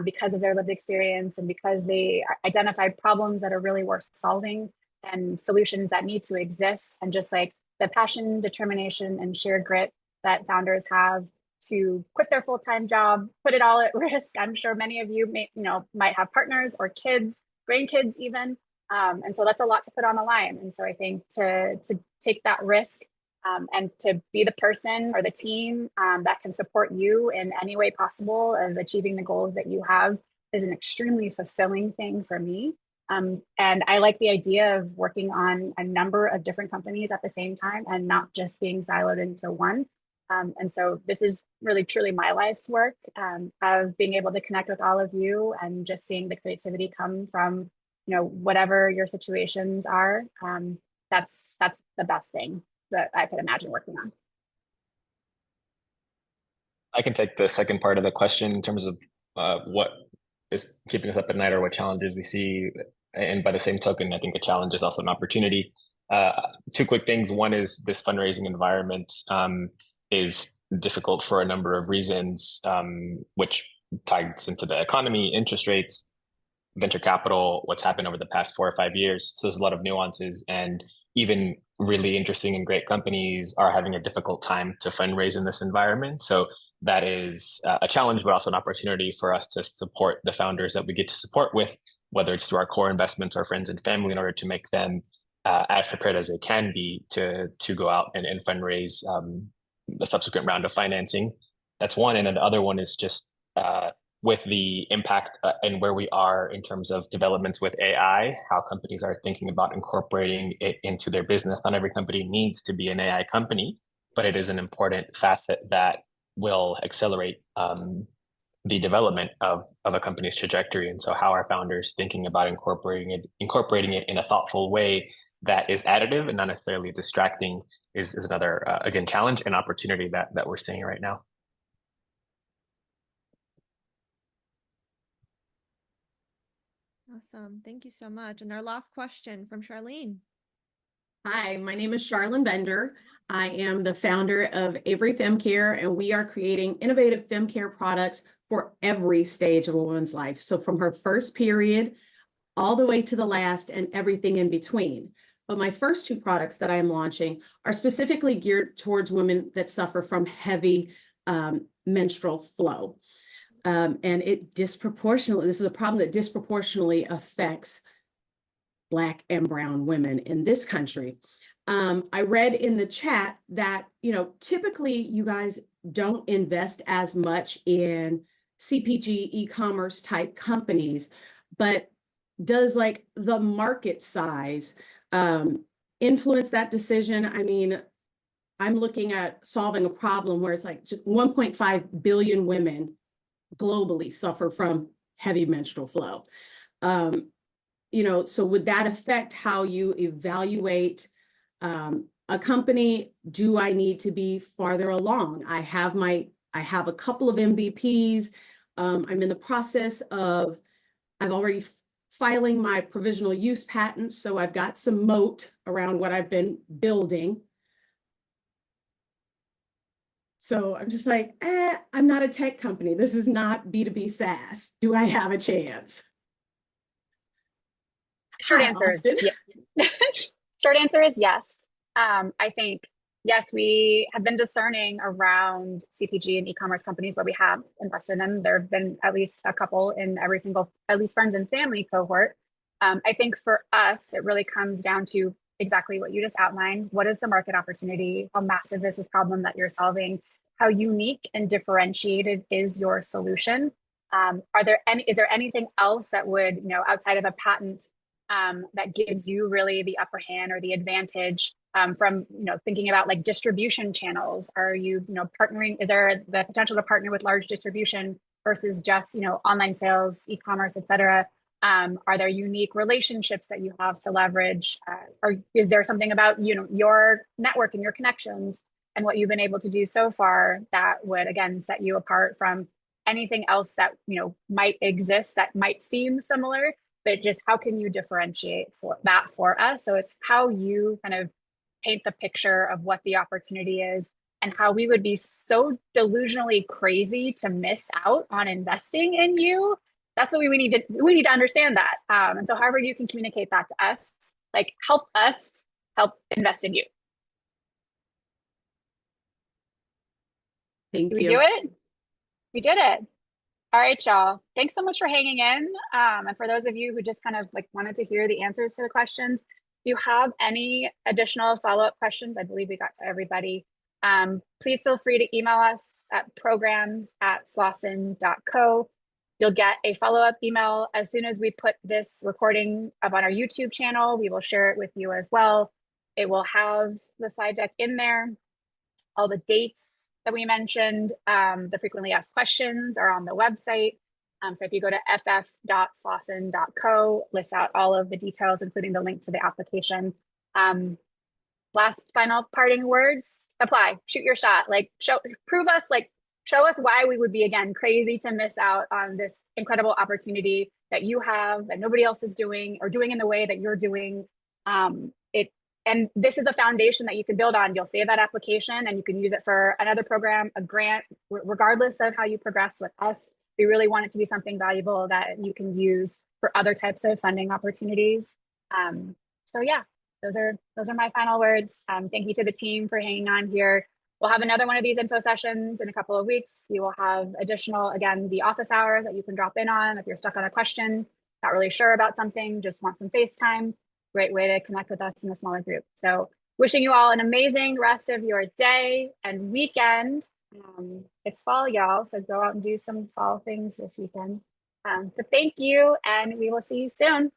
because of their lived experience and because they identified problems that are really worth solving and solutions that need to exist. And just like the passion, determination, and shared grit that founders have to quit their full-time job, put it all at risk. I'm sure many of you might have partners or kids, grandkids even. And so that's a lot to put on the line. And so I think to take that risk, and to be the person or the team that can support you in any way possible of achieving the goals that you have is an extremely fulfilling thing for me. And I like the idea of working on a number of different companies at the same time and not just being siloed into one. And so this is really, truly my life's work of being able to connect with all of you and just seeing the creativity come from, whatever your situations are. That's the best thing that I could imagine working on. I can take the second part of the question in terms of what is keeping us up at night or what challenges we see. And by the same token, I think a challenge is also an opportunity. Two quick things. One is this fundraising environment is difficult for a number of reasons, which ties into the economy, interest rates, venture capital, what's happened over the past 4 or 5 years. So there's a lot of nuances, and even really interesting and great companies are having a difficult time to fundraise in this environment. So that is a challenge, but also an opportunity for us to support the founders that we get to support with, whether it's through our core investments or friends and family, in order to make them as prepared as they can be to go out and fundraise a subsequent round of financing. That's one. And then the other one is just with the impact and where we are in terms of developments with AI, how companies are thinking about incorporating it into their business. Not every company needs to be an AI company, but it is an important facet that will accelerate the development of a company's trajectory. And so how are founders thinking about incorporating it in a thoughtful way that is additive and not necessarily distracting is another, again, challenge and opportunity that we're seeing right now. Awesome. Thank you so much. And our last question from Charlene. Hi, my name is Charlene Bender. I am the founder of Avery FemCare, and we are creating innovative femcare products for every stage of a woman's life. So from her first period all the way to the last and everything in between. But my first 2 products that I'm launching are specifically geared towards women that suffer from heavy menstrual flow. And it disproportionately, this is a problem that disproportionately affects Black and brown women in this country. I read in the chat that, typically you guys don't invest as much in CPG e-commerce type companies, but does like the market size influence that decision? I mean, I'm looking at solving a problem where it's like 1.5 billion women globally suffer from heavy menstrual flow. So would that affect how you evaluate a company? Do I need to be farther along? I have a couple of MVPs. I'm in the process of, I've already filing my provisional use patents. So I've got some moat around what I've been building. So I'm just like, I'm not a tech company. This is not B2B SaaS. Do I have a chance? Short answer is yes. Short answer is yes. I think, yes, we have been discerning around CPG and e-commerce companies where we have invested in them. There have been at least a couple in every single, at least friends and family cohort. I think for us, it really comes down to exactly what you just outlined. What is the market opportunity? How massive is this problem that you're solving? How unique and differentiated is your solution? Is there anything else that would, outside of a patent, that gives you really the upper hand or the advantage from, thinking about like distribution channels? Are you, partnering? Is there the potential to partner with large distribution versus just, online sales, e-commerce, et cetera? Are there unique relationships that you have to leverage? Or is there something about, your network and your connections and what you've been able to do so far that would, again, set you apart from anything else that, might exist that might seem similar, but just how can you differentiate for us? So it's how you kind of paint the picture of what the opportunity is and how we would be so delusionally crazy to miss out on investing in you. That's what we need to understand that. And so however you can communicate that to us, like help us help invest in you. Thank Did we you. do it? We did it. All right, y'all. Thanks so much for hanging in. And for those of you who just kind of like wanted to hear the answers to the questions, if you have any additional follow-up questions, I believe we got to everybody. Please feel free to email us at programs@slauson.co. You'll get a follow-up email as soon as we put this recording up on our YouTube channel. We will share it with you as well. It will have the slide deck in there, all the dates that we mentioned, the frequently asked questions are on the website. So if you go to ff.slauson.co, lists out all of the details, including the link to the application. Last final parting words, apply, shoot your shot, like show us why we would be, again, crazy to miss out on this incredible opportunity that you have, that nobody else is doing or doing in the way that you're doing. And this is a foundation that you can build on. You'll save that application and you can use it for another program, a grant, regardless of how you progress with us. We really want it to be something valuable that you can use for other types of funding opportunities. So yeah, those are my final words. Thank you to the team for hanging on here. We'll have another one of these info sessions in a couple of weeks. We will have additional, again, the office hours that you can drop in on if you're stuck on a question, not really sure about something, just want some FaceTime. Great way to connect with us in a smaller group. So wishing you all an amazing rest of your day and weekend. It's fall, y'all, so go out and do some fall things this weekend. But thank you, and we will see you soon.